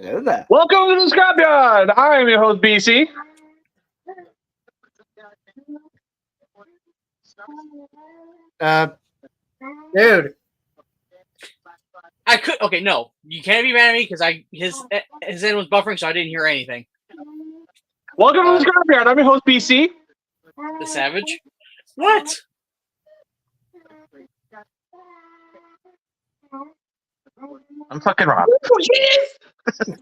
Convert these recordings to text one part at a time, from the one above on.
Hello there. Welcome to the Scrapyard. I am your host, BC. Dude. I could. Okay, no, you can't be mad at me because his end was buffering, so I didn't hear anything. Welcome to the Scrapyard. I'm your host, BC. The Savage. What? I'm fucking Rob.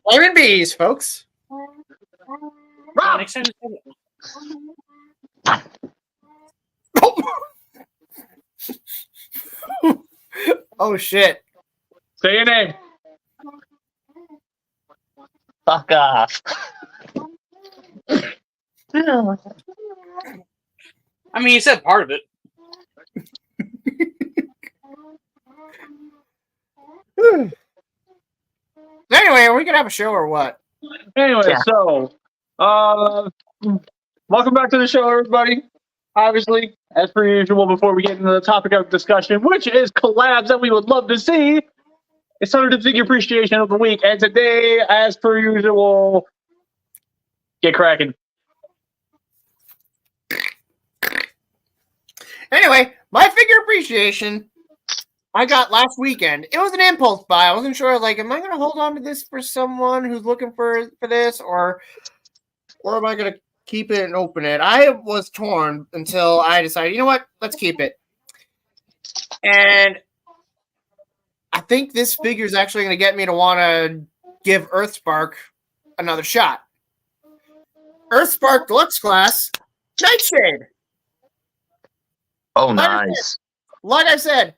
Flaming bees, folks. Rob. Next time. Oh shit. Say your name. Fuck off. I mean, you said part of it. Anyway, are we gonna have a show or what? Anyway, Yeah. so, welcome back to the show, everybody. Obviously, as per usual, before we get into the topic of discussion, which is collabs that we would love to see, it's time to figure appreciation of the week. And today, as per usual, get cracking. Anyway, my figure appreciation I got last weekend. It was an impulse buy. I wasn't sure, like, am I gonna hold on to this for someone who's looking for this, or am I gonna keep it and open it? I was torn until I decided, you know what, let's keep it. And I think this figure is actually going to get me to want to give Earthspark another shot. Earthspark Deluxe Class, Nightshade. Oh, nice. Like I said,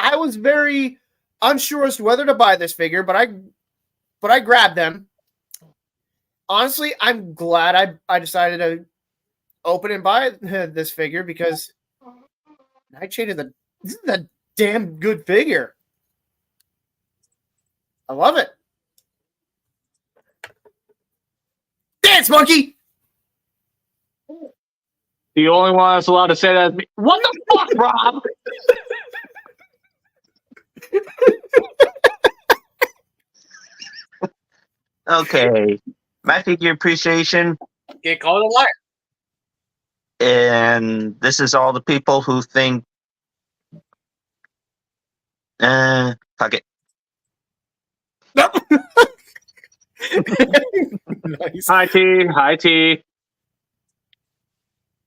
I was very unsure as to whether to buy this figure, but I grabbed them. Honestly, I'm glad I decided to open and buy this figure because Nightshade is a damn good figure. I love it. Dance monkey. The only one that's allowed to say that is me. What the fuck, Rob? Okay. My figure appreciation, Get called a liar. and this is all the people who think, fuck it. Nice. Hi, T. Hi, T.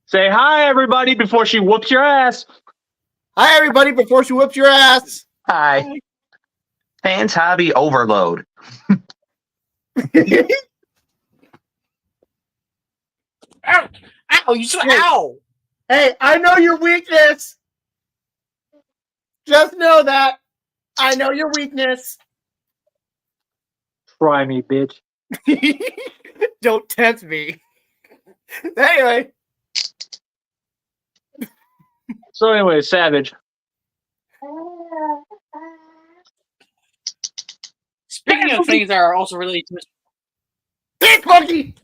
Say hi, everybody, before she whoops your ass. Hi, everybody, before she whips your ass. Hi. Fans Hobby Overload. Ow! Ow! You said ow! Hey, I know your weakness. Just know that. I know your weakness. Try me, bitch. Don't tempt me. Anyway. So anyway, Savage. Speaking of things that are also related to Dance monkey.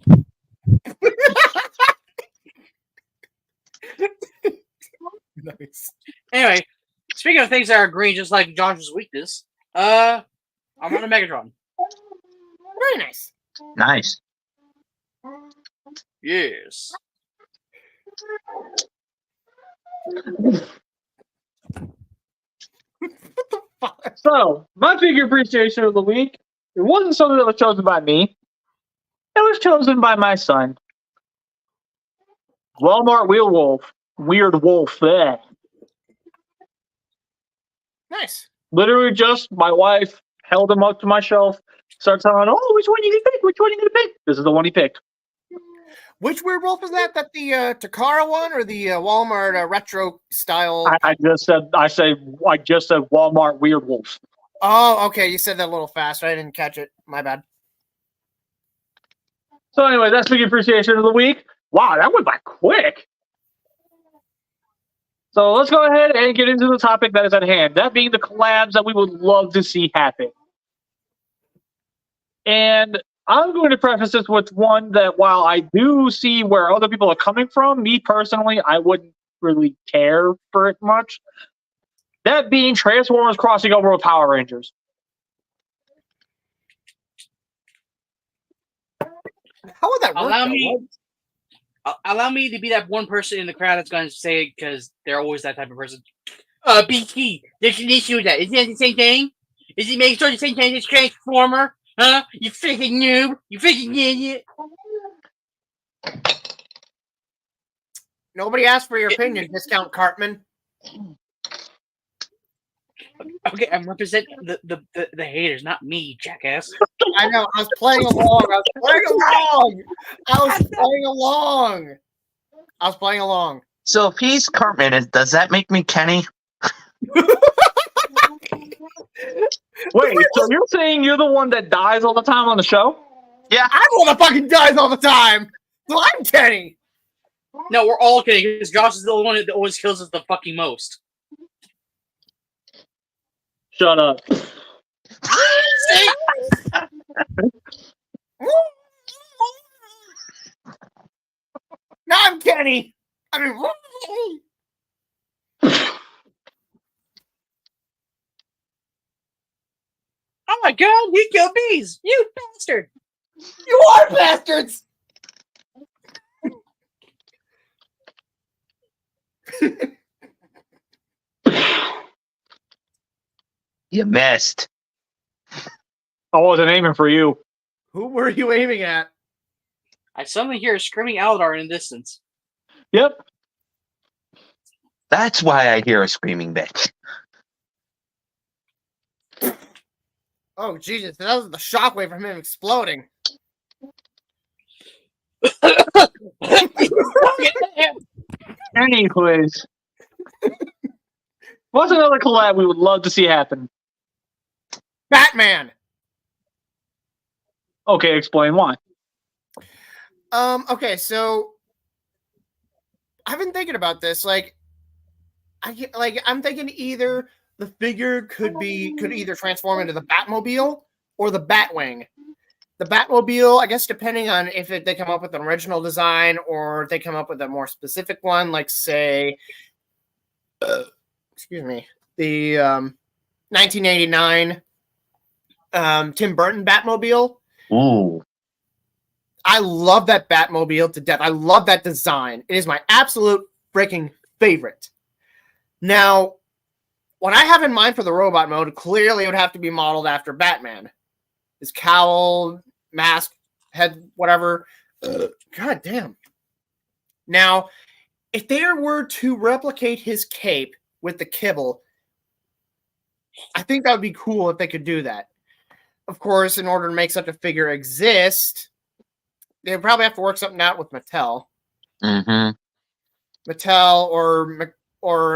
Nice. Anyway, speaking of things that are green, just like Josh's weakness, I'm on a Megatron. Very nice. Nice. Yes. So, my figure appreciation of the week, it wasn't something that was chosen by me. It was chosen by my son. Walmart Weird Wolf. Eh. Nice. Literally just my wife held him up to my shelf, started telling, oh, which one you gonna pick? Which one you gonna pick? This is the one he picked. Which weird wolf is that? That the Takara one or the Walmart retro style? I just said Walmart Weird Wolf. Oh, okay. You said that a little fast. I didn't catch it. My bad. So anyway, that's figure appreciation of the week. Wow, that went by quick. So let's go ahead and get into the topic that is at hand. That being the collabs that we would love to see happen. And I'm going to preface this with one that while I do see where other people are coming from, me personally, I wouldn't really care for it much. That being Transformers crossing over with Power Rangers. How would that work? Allow though? me- Allow me to be that one person in the crowd that's going to say it because they're always that type of person. BT, there's an issue with that. Isn't that the same thing? Is it making sure the same thing as Transformer? Huh? You freaking noob! You freaking idiot! Nobody asked for your opinion, Discount Cartman. Okay, I'm representing the haters, not me, jackass. I know. I was playing along. I was playing along. So if he's Cartman, does that make me Kenny? Wait, so you're saying you're the one that dies all the time on the show? Yeah. I'm the one that fucking dies all the time. So I'm Kenny. No, we're all kidding because Josh is the one that always kills us the fucking most. Shut up. See? Now I'm Kenny. I mean, Oh my god, you killed bees! You bastard! you are bastards. You missed. I wasn't aiming for you. Who were you aiming at? I suddenly hear a screaming Eldar in the distance. Yep. That's why I hear a screaming bitch. Oh Jesus! That was the shockwave from him exploding. Anyways. What's another collab we would love to see happen? Batman. Okay, explain why. Okay, so I've been thinking about this. I'm thinking either the figure could either transform into the Batmobile or the Batwing. The Batmobile, I guess, depending on if they come up with an original design or if they come up with a more specific one, like say, excuse me, the 1989 Tim Burton Batmobile. Ooh. I love that Batmobile to death. I love that design. It is my absolute freaking favorite. Now, what I have in mind for the robot mode, clearly it would have to be modeled after Batman. His cowl, mask, head, whatever. God damn. Now, if they were to replicate his cape with the kibble, I think that would be cool if they could do that. Of course, in order to make such a figure exist, they would probably have to work something out with Mattel. Mm-hmm. Mattel or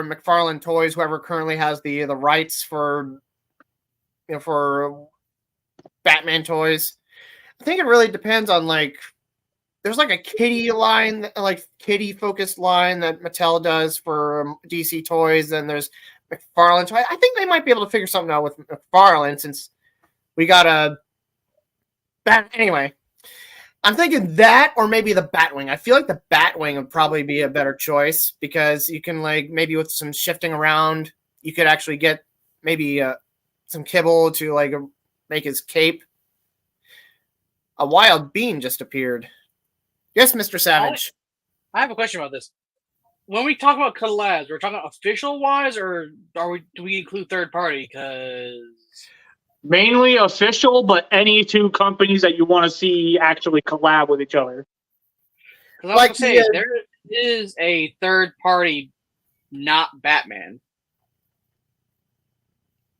McFarlane Toys, whoever currently has the rights for Batman toys. I think it really depends on there's a kitty line, kitty focused line that Mattel does for DC toys. Then there's McFarlane Toys. I think they might be able to figure something out with McFarlane since we got a anyway. I'm thinking that or maybe the Batwing. I feel like the Batwing would probably be a better choice because you can maybe with some shifting around, you could actually get maybe some kibble to make his cape. A wild bean just appeared. Yes, Mr. Savage. I have a question about this. When we talk about collabs, we're talking official wise, or do we include third party? Because Mainly official, but any two companies that you want to see actually collab with each other. I was gonna say there is a third party, not Batman.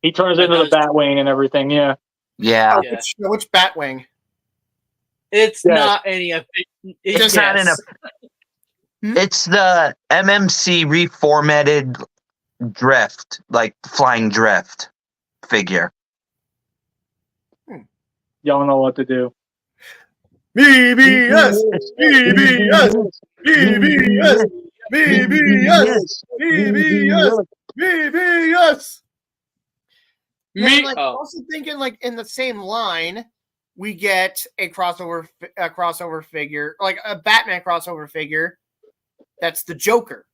He turns into the Batwing and everything, yeah. Yeah. Yeah. Which Batwing? It's Yes. not any. It's not in a. It's the MMC reformatted drift, like flying drift figure. Y'all know what to do. BBS! BBS! BBS! BBS! BBS! BBS! Me. Also thinking in the same line, we get a crossover figure, like a Batman crossover figure. That's the Joker.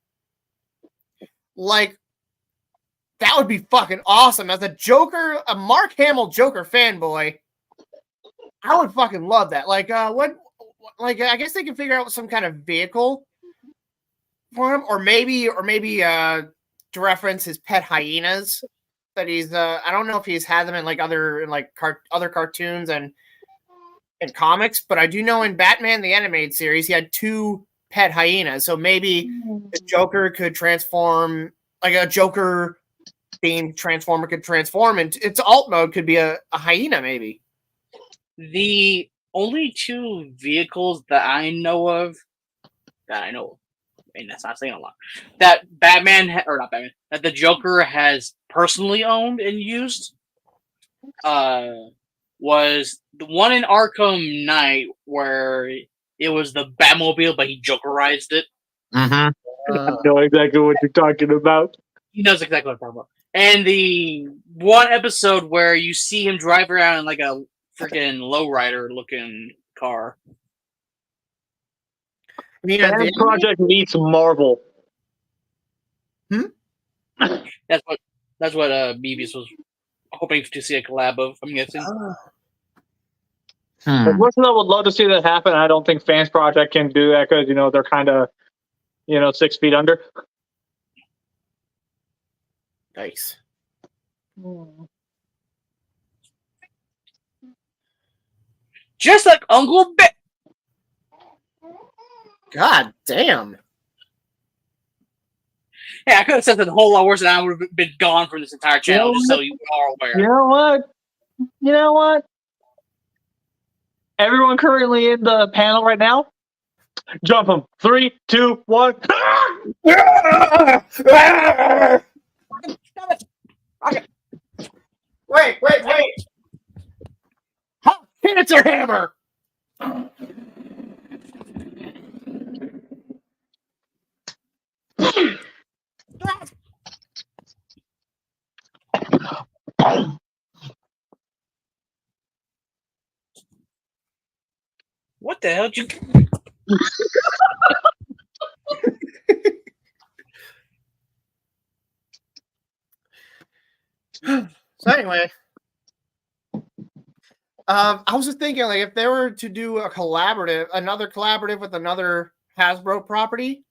That would be fucking awesome. As a Mark Hamill Joker fanboy, I would fucking love that. like I guess they can figure out some kind of vehicle for him, or maybe to reference his pet hyenas that he's. I don't know if he's had them in like other cartoons and comics, but I do know in Batman the Animated Series he had 2 pet hyenas. So maybe the Joker could transform, like a Joker themed Transformer could transform, and its alt mode could be a hyena, maybe. The only 2 vehicles that I know of, and that's not saying a lot, that Batman, or not Batman, that the Joker has personally owned and used, was the one in Arkham Knight where it was the Batmobile, but he Jokerized it. Mm-hmm. I know exactly what you're talking about. He knows exactly what I'm talking about. And the one episode where you see him drive around in like a freaking lowrider looking car. Fan Project meets Marvel. That's what Beavis was hoping to see a collab of, I'm guessing. As much as I would love to see that happen, I don't think Fans Project can do that because, they're kind of, 6 feet under. Nice. Just like Uncle Ben. God damn. Yeah, I could have said that a whole lot worse and I would have been gone from this entire channel, just so you are aware. You know what? Everyone currently in the panel right now, jump them. 3, 2, 1. Okay. Wait. It's a hammer. What the hell did you... So anyway, I was just thinking, like, if they were to do another collaborative with another Hasbro property,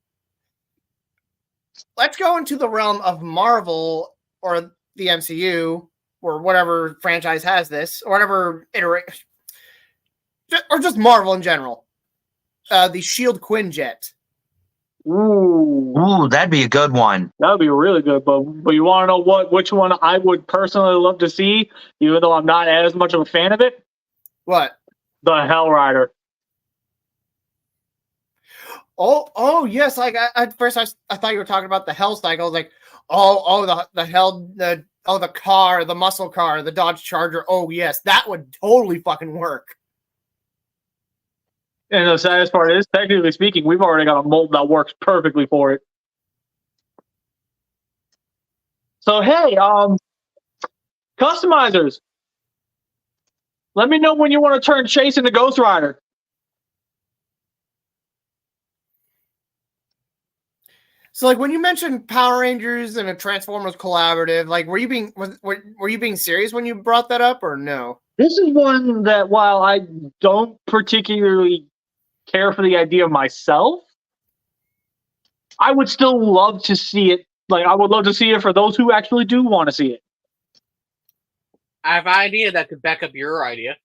let's go into the realm of Marvel or the MCU or whatever franchise has this, or whatever iteration, or just Marvel in general. The Shield Quinjet. Ooh, that'd be a good one. That would be really good. But you want to know which one I would personally love to see, even though I'm not as much of a fan of it? What? The Hell Rider. Oh yes. Like at first I thought you were talking about the Hell Cycle. I was like, the car, the muscle car, the Dodge Charger. Oh yes, that would totally fucking work. And the saddest part is, technically speaking, we've already got a mold that works perfectly for it. So hey, customizers, let me know when you want to turn Chase into Ghost Rider. So, like, when you mentioned Power Rangers and a Transformers collaborative, like, were you being serious when you brought that up, or no? This is one that, while I don't particularly care for the idea myself, I would still love to see it. Like, I would love to see it for those who actually do want to see it. I have an idea that could back up your idea.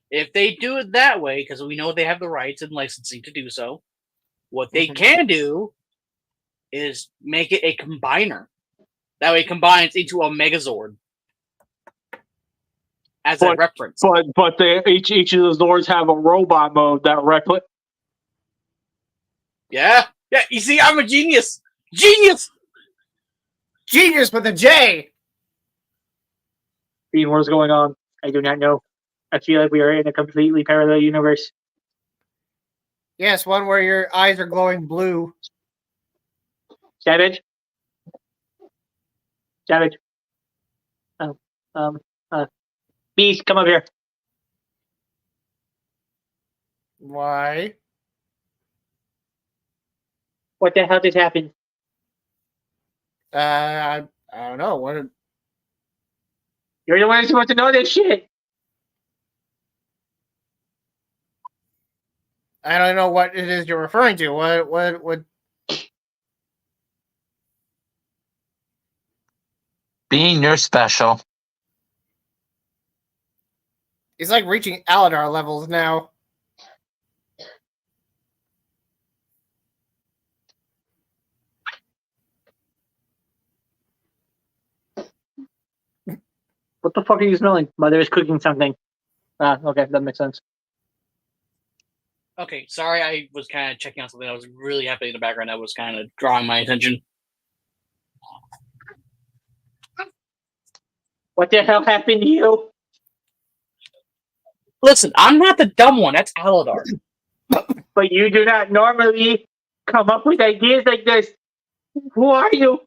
If they do it that way, because we know they have the rights and licensing to do so, what they can do is make it a combiner. That way it combines into a Megazord. As a reference. But each of the Zords have a robot mode that Yeah, you see, I'm a genius! Genius with a J! What is going on? I do not know. I feel like we are in a completely parallel universe. Yes, one where your eyes are glowing blue. Savage. Beast, come up here. Why? What the hell just happened? I don't know. What? You're the one who's supposed to know this shit. I don't know what it is you're referring to. What? Being you're special. He's like reaching Aladar levels now. What the fuck are you smelling? Mother is cooking something. Ah, okay, that makes sense. Okay, sorry, I was kind of checking out something that was really happening in the background that was kind of drawing my attention. What the hell happened to you? Listen, I'm not the dumb one. That's Aladar. But you do not normally come up with ideas like this. Who are you?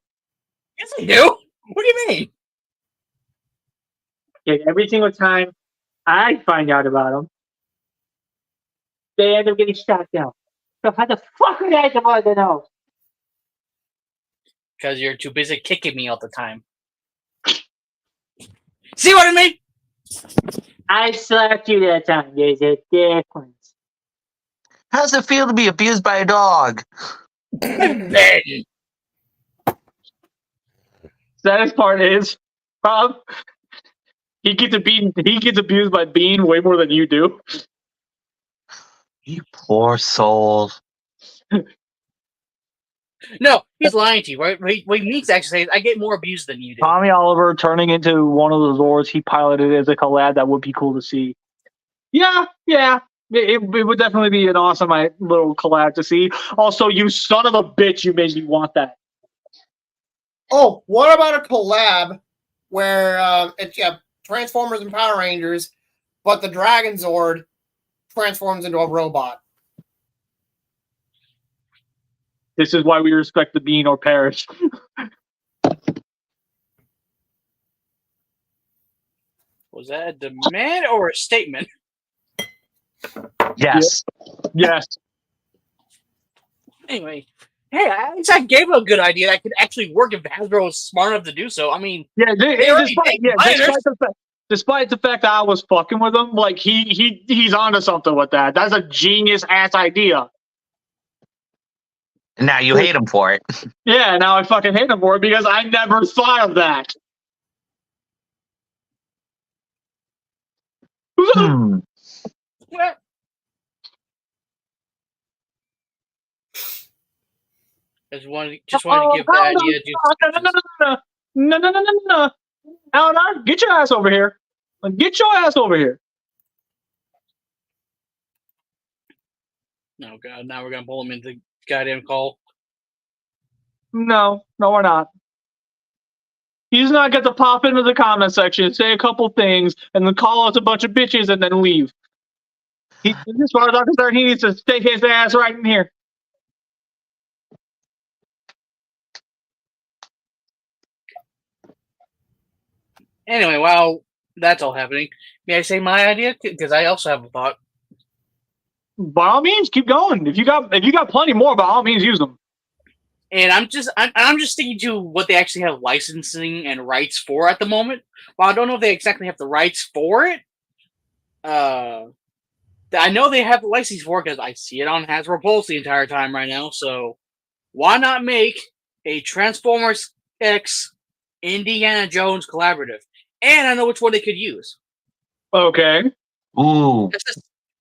Yes, I do. What do you mean? Yeah, every single time I find out about them, they end up getting shot down. So how the fuck are they supposed to know? Because you're too busy kicking me all the time. See what I mean? I slapped you that time. There's a difference. How does it feel to be abused by a dog? Ben. Saddest part is, he gets abused by Bean way more than you do. You poor soul. No, he's lying to you. Right? What he means to actually say is, I get more abuse than you do. Tommy Oliver turning into one of the Zords he piloted as a collab, that would be cool to see. Yeah. It would definitely be an awesome little collab to see. Also, you son of a bitch, you made me want that. Oh, what about a collab where it's Transformers and Power Rangers, but the Dragon Zord transforms into a robot? This is why we respect the Bean or perish. Was that a demand or a statement? Yes. Yes. Anyway, hey, I gave a good idea that could actually work if Hasbro was smart enough to do so. I mean, Yeah, despite the fact that I was fucking with him, like he's onto something with that. That's a genius ass idea. And now you hate him for it. Yeah, now I fucking hate him for it because I never thought of that. Hmm. what? Just wanted to give the idea. No. Alan, get your ass over here. Get your ass over here. Oh god, now we're gonna pull him into the goddamn call. No, we're not. He's not get to pop into the comment section, say a couple things, and then call us a bunch of bitches and then leave. As far as I'm concerned, he needs to stick his ass right in here. Anyway, while that's all happening, may I say my idea? Because I also have a thought. By all means, keep going. If you got plenty more, by all means, use them. And I'm just sticking to what they actually have licensing and rights for at the moment. While I don't know if they exactly have the rights for it, I know they have the license for it because I see it on Hasbro Pulse the entire time right now. So why not make a Transformers X Indiana Jones collaborative? And I know which one they could use. Okay. Ooh.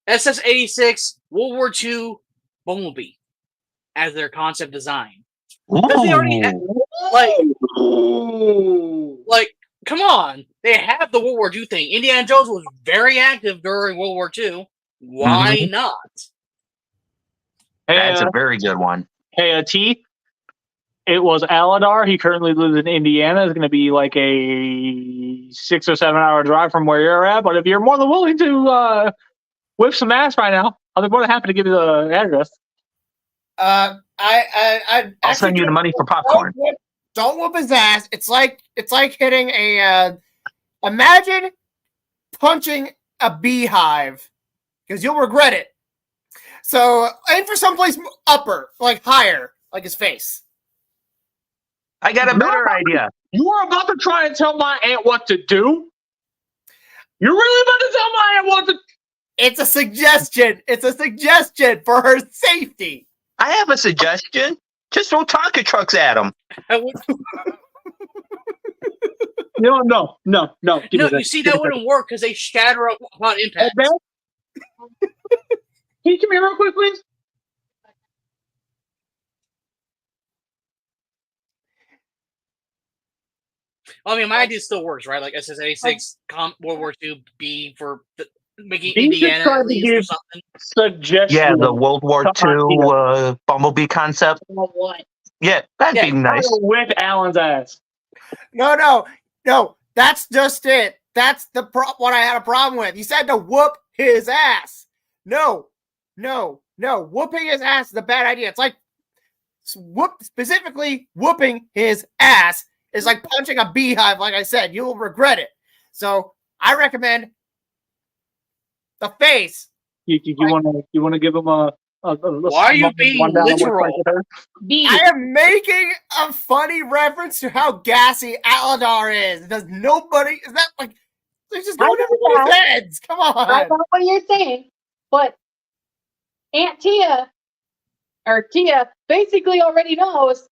SS-86 World War II Bumblebee as their concept design. Ooh. Because they already have, like, come on. They have the World War II thing. Indiana Jones was very active during World War II. Why not? Hey, That's a very good one. Hey, T. It was Aladar. He currently lives in Indiana. It's going to be like a 6 or 7 hour drive from where you're at. But if you're more than willing to whip some ass right now, I'll be more than happy to give you the address. I'll send you the money for popcorn. Don't whoop his ass. It's like hitting a. Imagine punching a beehive, because you'll regret it. So aim for someplace upper, like higher, like his face. I got a better idea. You were about to try and tell my aunt what to do? You're really about to tell my aunt what to... It's a suggestion. It's a suggestion for her safety. I have a suggestion. Just throw Tonka trucks at him. No. No, you see, that wouldn't work because they shatter upon impact. Can you come here real quick, please? I mean, my idea still works, right? Like SSA-6, World War II, B for making You should Indiana try at to least or give something. Suggestion. Yeah, the World War II Bumblebee concept. What? Yeah, that'd be nice. With Alan's ass. No. That's just it. That's the what I had a problem with. You said to whoop his ass. No. Whooping his ass is a bad idea. It's like specifically whooping his ass is like punching a beehive. Like I said, you will regret it. So I recommend the face. You want to give him a Why are you being literal? I am making a funny reference to how gassy Aladar is. Does nobody? Is that like? They're just going everybody's heads. Come on. I know what you're saying, but Aunt Tia basically already knows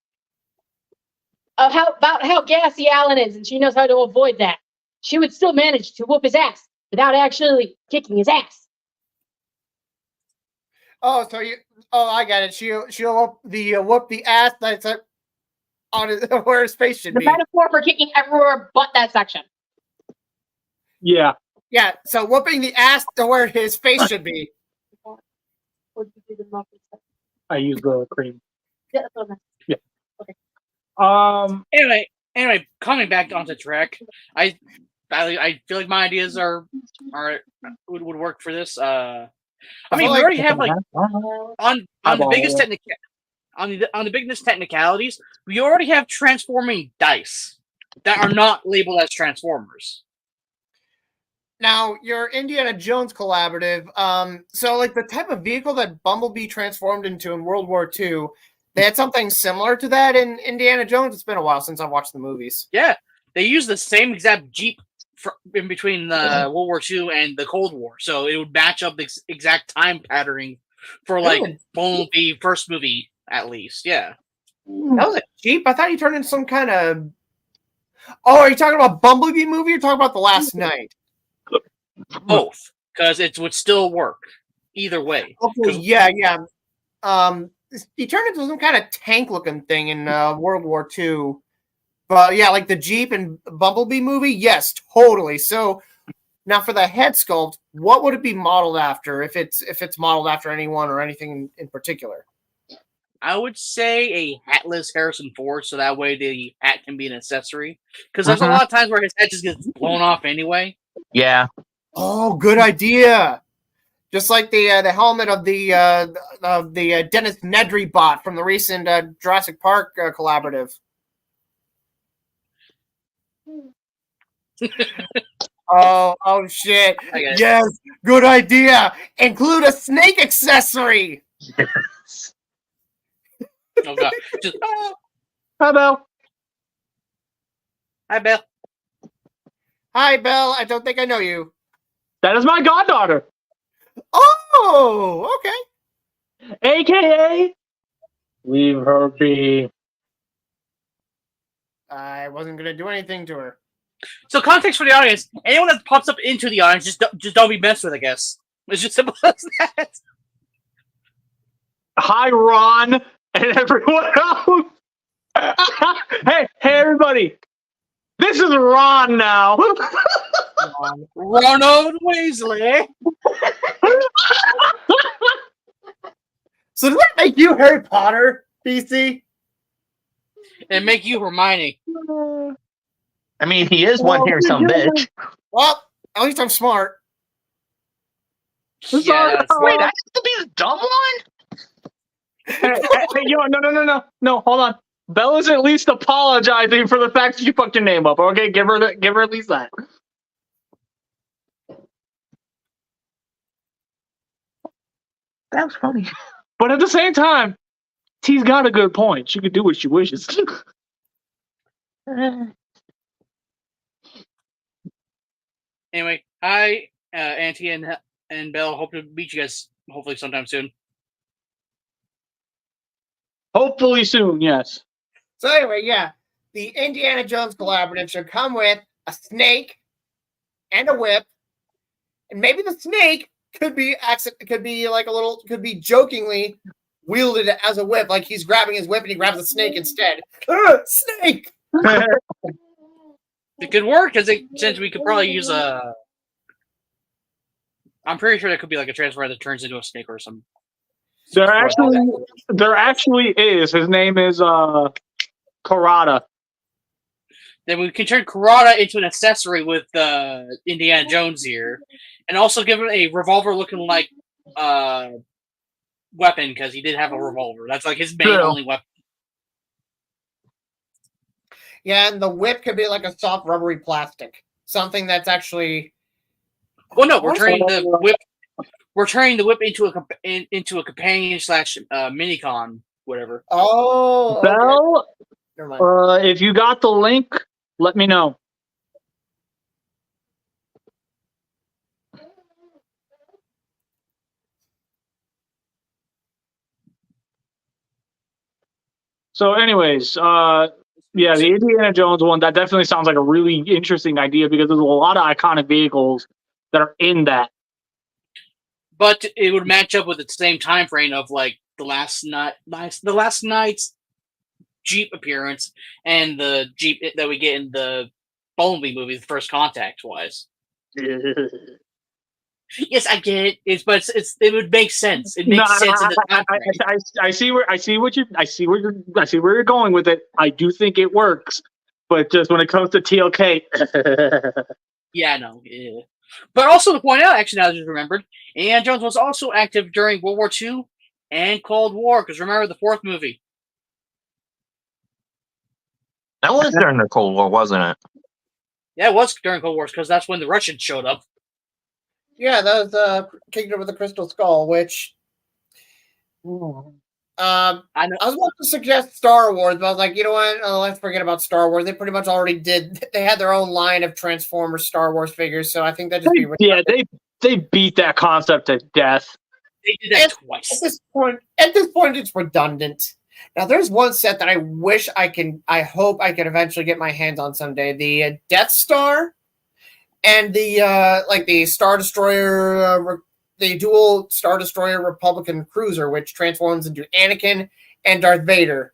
about how gassy Alan is, and she knows how to avoid that. She would still manage to whoop his ass without actually kicking his ass. Oh, I got it. She'll whoop the ass that's on where his face should The be. metaphor for kicking everywhere but that section. Yeah. Yeah, so whooping the ass to where his face should be. I use the cream. Yeah, that's what I meant. Yeah. Anyway, coming back onto track, I feel like my ideas would work for this. I mean, we already have like on the biggest on the biggest technicalities, we already have transforming dice that are not labeled as transformers. Now, your Indiana Jones collaborative, so like the type of vehicle that Bumblebee transformed into in World War II, they had something similar to that in Indiana Jones. It's been a while since I've watched the movies. Yeah, they use the same exact Jeep in between the World War II and the Cold War, so it would match up the exact time patterning for like Bumblebee first movie at least. Yeah, that was a Jeep. I thought you turned into some kind of. Oh, are you talking about Bumblebee movie? Or talking about The Last Night? Both, because it would still work either way. Okay, yeah. He turned into some kind of tank-looking thing in World War II. But yeah, like the Jeep and Bumblebee movie, yes, totally. So now for the head sculpt, what would it be modeled after? If it's modeled after anyone or anything in particular? I would say a hatless Harrison Ford, so that way the hat can be an accessory. Because there's a lot of times where his head just gets blown off anyway. Yeah. Oh, good idea. Just like the helmet of the Dennis Nedry bot from the recent Jurassic Park collaborative. Oh shit. Yes, good idea. Include a snake accessory. Oh god. Just, Hi, Belle. Hi, Bill. Hi, Belle. I don't think I know you. That is my goddaughter. Oh, okay. AKA, leave her be. I wasn't gonna do anything to her. So context for the audience: anyone that pops up into the audience, just don't be messed with. I guess it's just simple as that. Hi, Ron, and everyone else. hey, everybody. This is Ron now. Ronald Weasley. So does that make you Harry Potter, BC? And make you Hermione. I mean, he is one here, some bitch. Well, at least I'm smart. Yeah, Wait, I have to be the dumb one? hey, yo, no, hold on. Bella's at least apologizing for the fact that you fucked your name up. Okay, give her at least that. That was funny. But at the same time, T's got a good point. She could do what she wishes. Anyway, hi, Auntie and and Bell. Hope to meet you guys hopefully sometime soon. Hopefully soon, yes. So anyway, yeah, the Indiana Jones Collaborative should come with a snake and a whip, and maybe the snake could be jokingly wielded as a whip, like he's grabbing his whip and he grabs the snake instead. Snake. It could work since we could probably use a. I'm pretty sure that could be like a transfer that turns into a snake or some. There actually is. His name is Karada. Then we can turn Karada into an accessory with Indiana Jones here, and also give him a revolver-looking like weapon because he did have a revolver. That's like his main only weapon. Yeah, and the whip could be like a soft rubbery plastic, something that's actually. Well, no, we're turning the whip. We're turning the whip into a companion / minicon, whatever. Oh, okay. Bell, Never mind. if you got the link, let me know. So, anyways, yeah, the Indiana Jones one, that definitely sounds like a really interesting idea because there's a lot of iconic vehicles that are in that. But it would match up with the same time frame of like the last night's Jeep appearance and the Jeep that we get in the Bumblebee movie, the First Contact wise. Yes, I get it. It would make sense. It makes sense in the time frame. I see where you're going with it. I do think it works, but just when it comes to TLK, Yeah, no. Yeah. But also to point out, actually, now that I just remembered, Indiana Jones was also active during World War II and Cold War. Because remember the fourth movie. That was during the Cold War, wasn't it? Yeah, it was during Cold War because that's when the Russians showed up. Yeah, that was Kingdom of the Crystal Skull, which. I know. I was about to suggest Star Wars, but I was like, you know what? Let's forget about Star Wars. They pretty much already did. They had their own line of Transformers Star Wars figures, so I think that just be they beat that concept to death. They did that twice. At this point, it's redundant. Now, there's one set that I hope I can eventually get my hands on someday. The Death Star and the Star Destroyer, the dual Star Destroyer Republican cruiser, which transforms into Anakin and Darth Vader.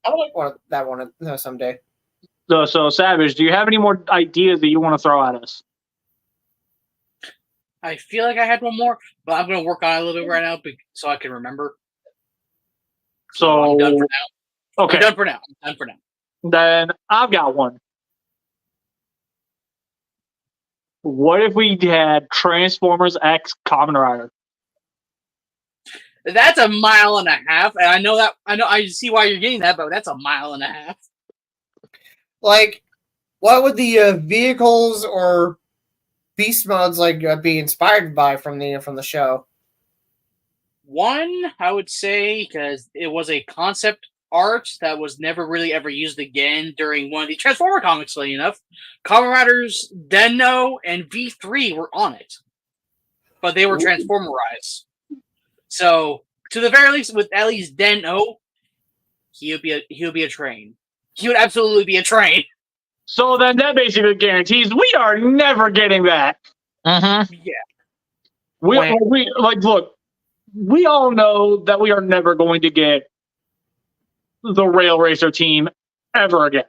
I would like that one someday. So Savage, do you have any more ideas that you want to throw at us? I feel like I had one more, but I'm going to work on it a little bit right now so I can remember. So I'm done for now. Okay. I'm done for now. Then I've got one. What if we had Transformers X Kamen Rider? That's a mile and a half, and I see why you're getting that, but that's a mile and a half. Like, what would the vehicles or beast modes be inspired by from the show? One, I would say, because it was a concept art that was never really ever used again during one of the Transformer comics, funny enough. Kamen Riders Den-No and V3 were on it, but they were Transformerized. So, to the very least, with at least Den-No, he would be a train. He would absolutely be a train. So then that basically guarantees we are never getting that. Mm-hmm. Yeah. Look, we all know that we are never going to get the Rail Racer team ever again.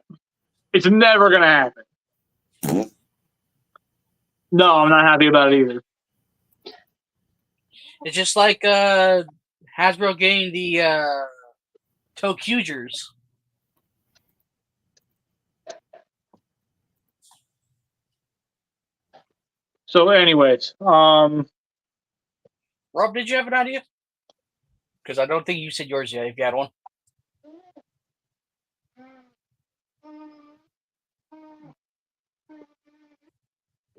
It's never going to happen. No, I'm not happy about it either. It's just like Hasbro getting the Tokugers. So, anyways, Rob, did you have an idea? Because I don't think you said yours yet. If you had one.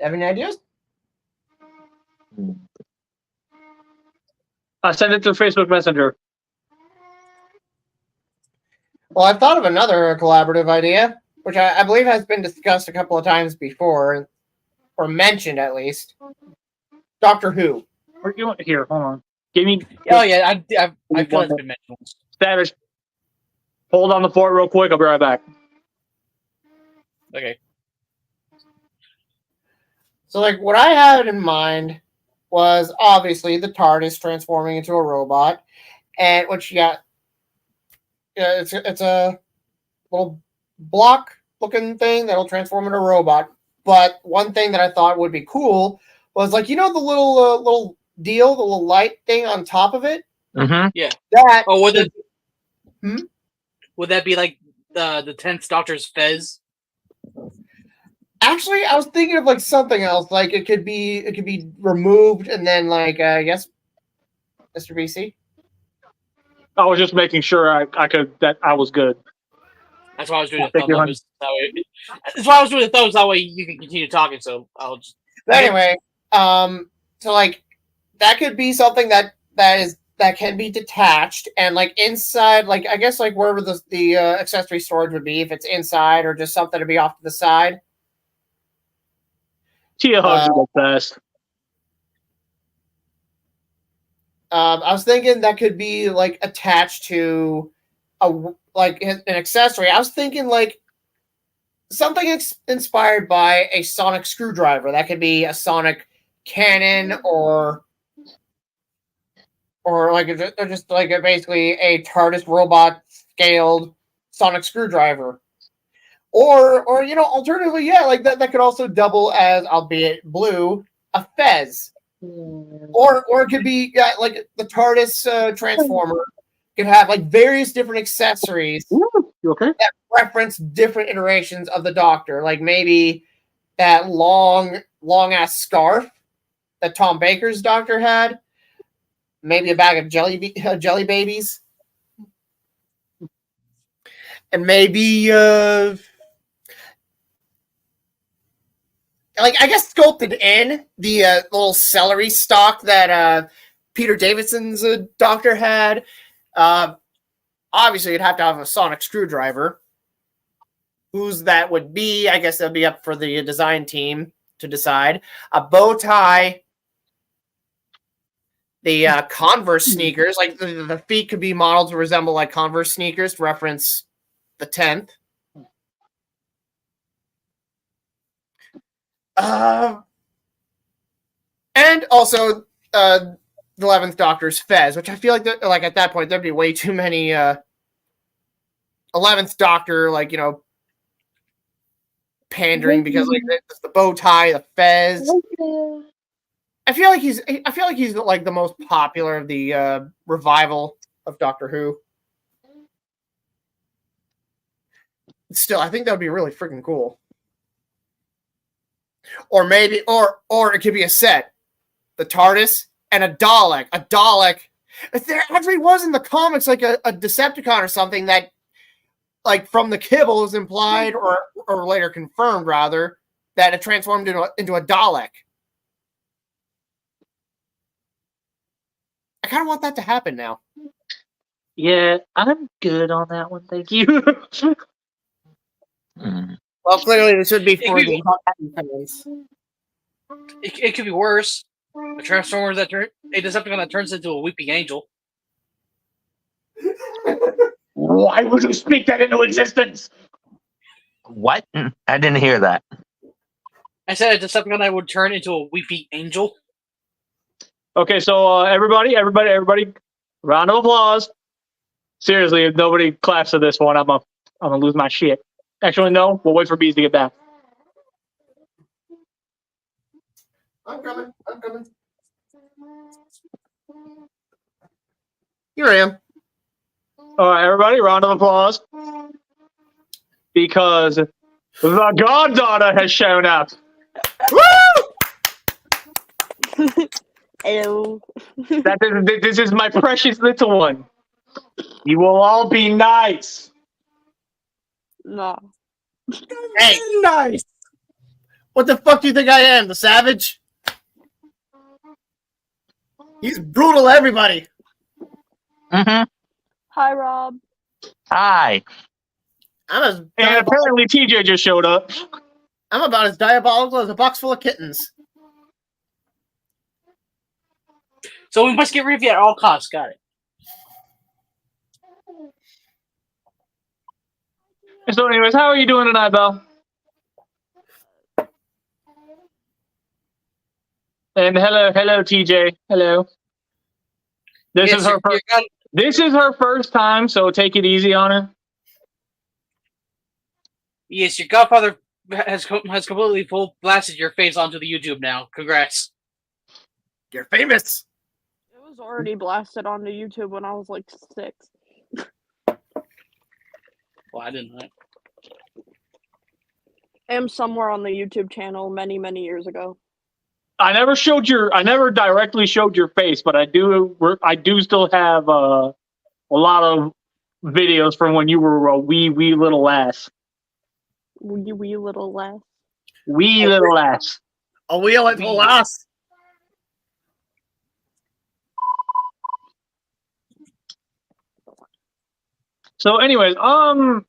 Have any ideas? I sent it to Facebook Messenger. Well, I've thought of another collaborative idea, which I believe has been discussed a couple of times before, or mentioned at least. Doctor Who. Here, hold on. Give me. Oh yeah, I feel it's been mentioned once. Savage. Hold on the fort real quick. I'll be right back. Okay. So, like, what I had in mind was obviously the TARDIS transforming into a robot, and which it's a little block-looking thing that'll transform into a robot. But one thing that I thought would be cool was, like, the little deal, the little light thing on top of it. Mm-hmm. Yeah. That. Oh, would it? Hmm? Would that be like the 10th Doctor's Fez? Actually, I was thinking of like something else. Like it could be removed and then like I guess, Mr. BC. I was just making sure I was good. That's why I was doing the Thank you, thumbs up. That's why I was doing the thumbs. That way you can continue talking. So I'll just. But anyway, so like that could be something that can be detached and like inside, like I guess like wherever the accessory storage would be, if it's inside or just something to be off to the side. Tia hugs are the best. I was thinking that could be like attached to an accessory. I was thinking like something inspired by a sonic screwdriver. That could be a sonic cannon or just like basically a TARDIS robot scaled sonic screwdriver. Or alternatively, yeah, like that could also double as, albeit blue, a fez. Or it could be like the TARDIS transformer could have like various different accessories You okay? that reference different iterations of the Doctor. Like maybe that long ass scarf that Tom Baker's Doctor had. Maybe a bag of jelly babies. And maybe like I guess sculpted in the little celery stalk that Peter Davidson's Doctor had. Obviously, you'd have to have a sonic screwdriver. Whose that would be? I guess that'd be up for the design team to decide. A bow tie. The Converse sneakers, like the feet could be modeled to resemble like Converse sneakers to reference the 10th. And also the 11th Doctor's fez, which I feel like at that point there'd be way too many 11th Doctor pandering because like the bow tie, the fez. I feel like he's like the most popular of the revival of Doctor Who. Still, I think that would be really freaking cool. Or maybe, or it could be a set. The TARDIS and a Dalek. A Dalek. If there actually was in the comics like a Decepticon or something that, like from the kibble, is implied or later confirmed rather that it transformed into a Dalek. I kind of want that to happen now. Yeah, I'm good on that one. Thank you. Well, clearly this would be for It the Manhattan fans. It could be worse. A Transformers a Decepticon that turns into a weeping angel. Why would you speak that into existence? What? I didn't hear that. I said a Decepticon that would turn into a weeping angel. Okay, so everybody, round of applause. Seriously, if nobody claps to this one, I'm gonna lose my shit. Actually, no. We'll wait for Bees to get back. I'm coming. Here I am. All right, everybody, round of applause. Because the goddaughter has shown up. Woo! Hello. This is my precious little one. You will all be nice. No. Hey, nice. What the fuck do you think I am, the Savage? He's brutal to everybody. Mm-hmm. Hi, Rob. Hi. And apparently TJ just showed up. I'm about as diabolical as a box full of kittens. So we must get rid of you at all costs. Got it. So, anyways, how are you doing tonight, Belle? And hello, TJ. Hello. This Yes, is her you're first. got- This is her first time, so take it easy on her. Yes, your godfather has completely full blasted your face onto the YouTube now. Congrats. You're famous. It was already blasted onto YouTube when I was like 6. Well, I didn't know. I am somewhere on the YouTube channel many, many years ago. I never directly showed your face, but I do still have a lot of videos from when you were a wee little ass. Wee little lass. Wee little ass. A wheel at the last. So, anyways, Bill,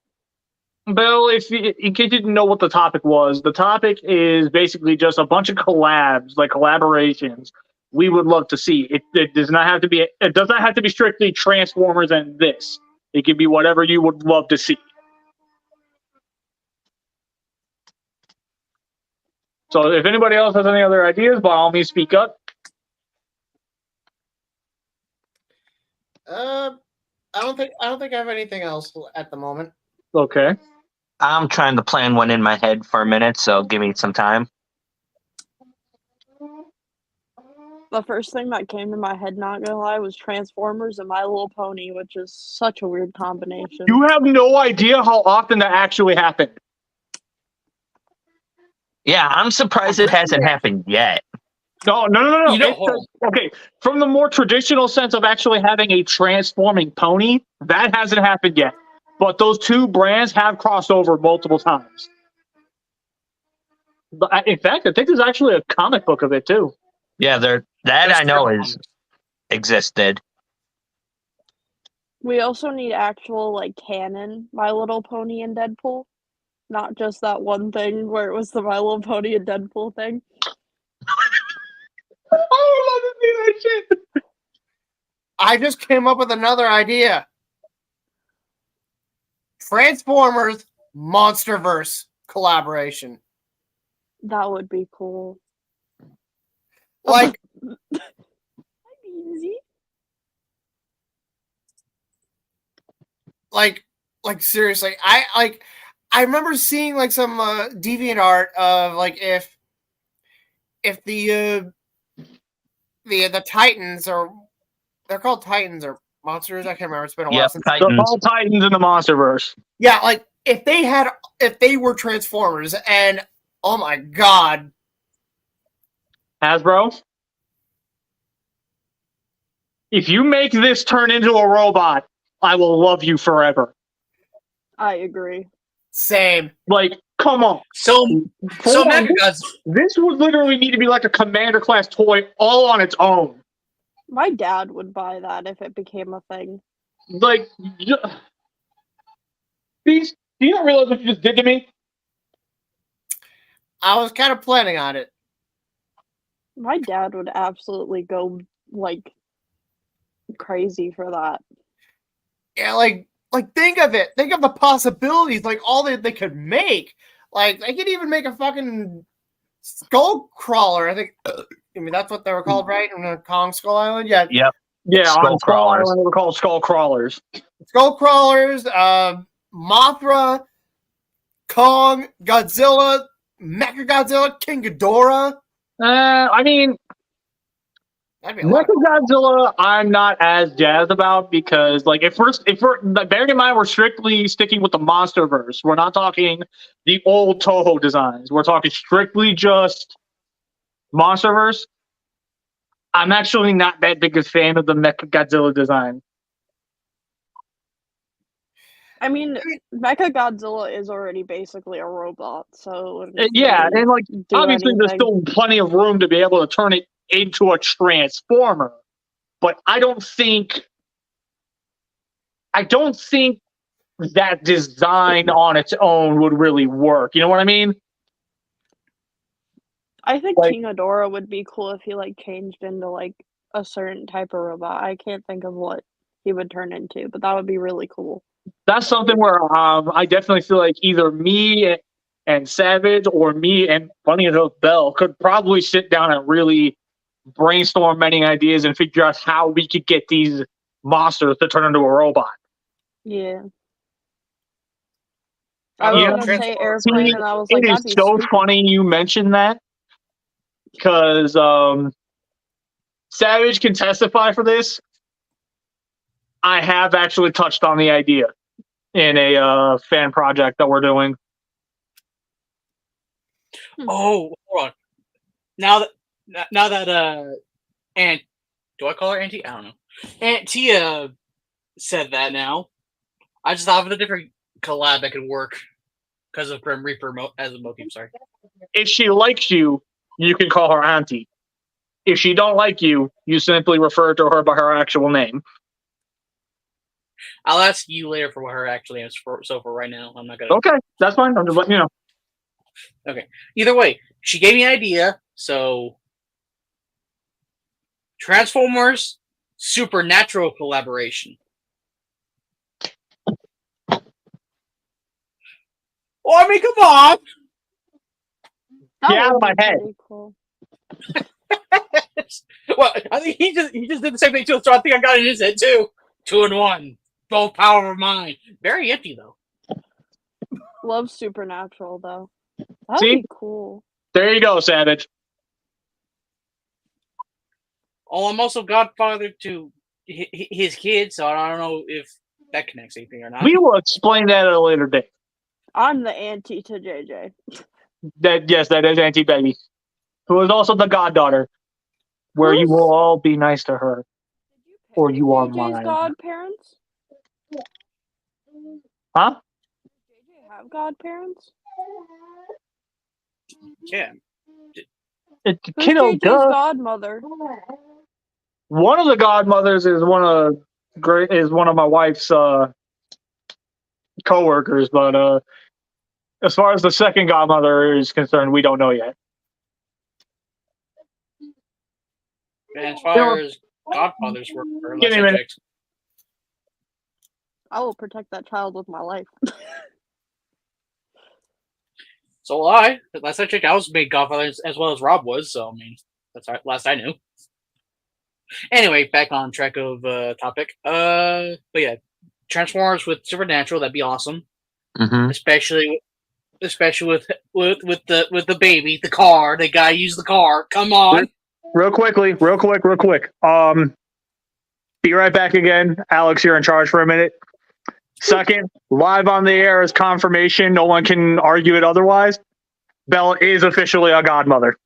in case you didn't know what the topic was, the topic is basically just a bunch of collabs, like collaborations. We would love to see. It does not have to be. It does not have to be strictly Transformers and this. It can be whatever you would love to see. So, if anybody else has any other ideas, by all means, speak up. I don't think I have anything else at the moment. Okay. I'm trying to plan one in my head for a minute, so give me some time. The first thing that came to my head, not gonna lie, was Transformers and My Little Pony, which is such a weird combination. You have no idea how often that actually happened. Yeah, I'm surprised it hasn't happened yet. No. You know, Okay, from the more traditional sense of actually having a transforming pony, that hasn't happened yet. But those two brands have crossed over multiple times. But in fact, I think there's actually a comic book of it too. Yeah, that I know is existed. We also need actual, like, canon My Little Pony and Deadpool. Not just that one thing where it was the My Little Pony and Deadpool thing. I would love to see that shit. I just came up with another idea. Transformers Monsterverse collaboration. That would be cool. Like, Easy. like seriously, I remember seeing like some deviant art of like if the Titans, or they're called Titans or monsters, I can't remember. It's been a while since. The All Titans in the Monsterverse. Yeah, like if they were Transformers, and oh my god, Hasbro, if you make this turn into a robot, I will love you forever. I agree. same. Like, come on. So Mechagodzilla. This would literally need to be like a Commander class toy all on its own. My dad would buy that if it became a thing. Like, Beast, do you not realize what you just did to me? I was kind of planning on it. My dad would absolutely go, like, crazy for that. Yeah, like think of it. Think of the possibilities, like all that they could make. Like they could even make a fucking skull crawler. I think. I mean, that's what they were called, right? On Kong Skull Island. Yeah. Yep. Yeah, Skull on Skull crawlers. Island, they were called skull crawlers. Skull crawlers. Mothra, Kong, Godzilla, Mechagodzilla, King Ghidorah. I mean, That'd be a lot. Mechagodzilla, I'm not as jazzed about because, like, if we're bearing in mind we're strictly sticking with the MonsterVerse, we're not talking the old Toho designs. We're talking strictly just MonsterVerse. I'm actually not that big a fan of the Mechagodzilla design. I mean, Mechagodzilla is already basically a robot, so... Yeah, and like do obviously there's anything. still plenty of room to be able to turn it into a transformer, but I don't think that design on its own would really work. You know what I mean? I think like- King Ghidorah would be cool if he, like, changed into, like, a certain type of robot. I can't think of what he would turn into, but that would be really cool. That's something where I definitely feel like either me and Savage or me and funny enough Bell could probably sit down and really brainstorm many ideas and figure out how we could get these monsters to turn into a robot. Yeah. I I was Yeah. gonna say Transformers. airplane, and I was like, It that'd is be so stupid. funny you mentioned that because Savage can testify for this. I have actually touched on the idea in a fan project that we're doing. Oh, hold on. Now that Aunt, do I call her Auntie? I don't know. Aunt Tia said that. Now, I just thought of a different collab that could work because of Grim Reaper as a motif. Sorry. If she likes you, you can call her auntie. If she don't like you, you simply refer to her by her actual name. I'll ask you later for what her actual name is. So for right now, I'm not gonna. Okay, that's fine. I'm just letting you know. Okay. Either way, she gave me an idea. So, Transformers Supernatural collaboration. Oh, I mean, come on. That Get out would of my be head. pretty cool. Well, I think he just did the same thing too. So I think I got it in his head too. 2 in 1, both power of mine. Very empty though. Love Supernatural though. That'd See? be cool. There you go, Savage. Oh, I'm also godfather to his kid, so I don't know if that connects anything or not. We will explain that at a later date. I'm the auntie to JJ. That is Auntie Betty, who is also the goddaughter, where you will all be nice to her, or you are JJ's mine. godparents? Huh? Does JJ have godparents? Yeah. It's Who's kiddo, JJ's duh. godmother? One of the godmothers is one of my wife's coworkers, but as far as the second godmother is concerned, we don't know yet. And as far as godfathers work for Give me a minute. subjects. I will protect that child with my life. So will I. Last I checked, I was made godfather as well as Rob was, so I mean that's last I knew. Anyway, back on track of topic. But yeah, Transformers with Supernatural, that'd be awesome. Mm-hmm. Especially with the baby, the car, the guy used the car. Come on. Real quick. Be right back again. Alex, you're in charge for a minute. Second, live on the air is confirmation. No one can argue it otherwise. Belle is officially a godmother.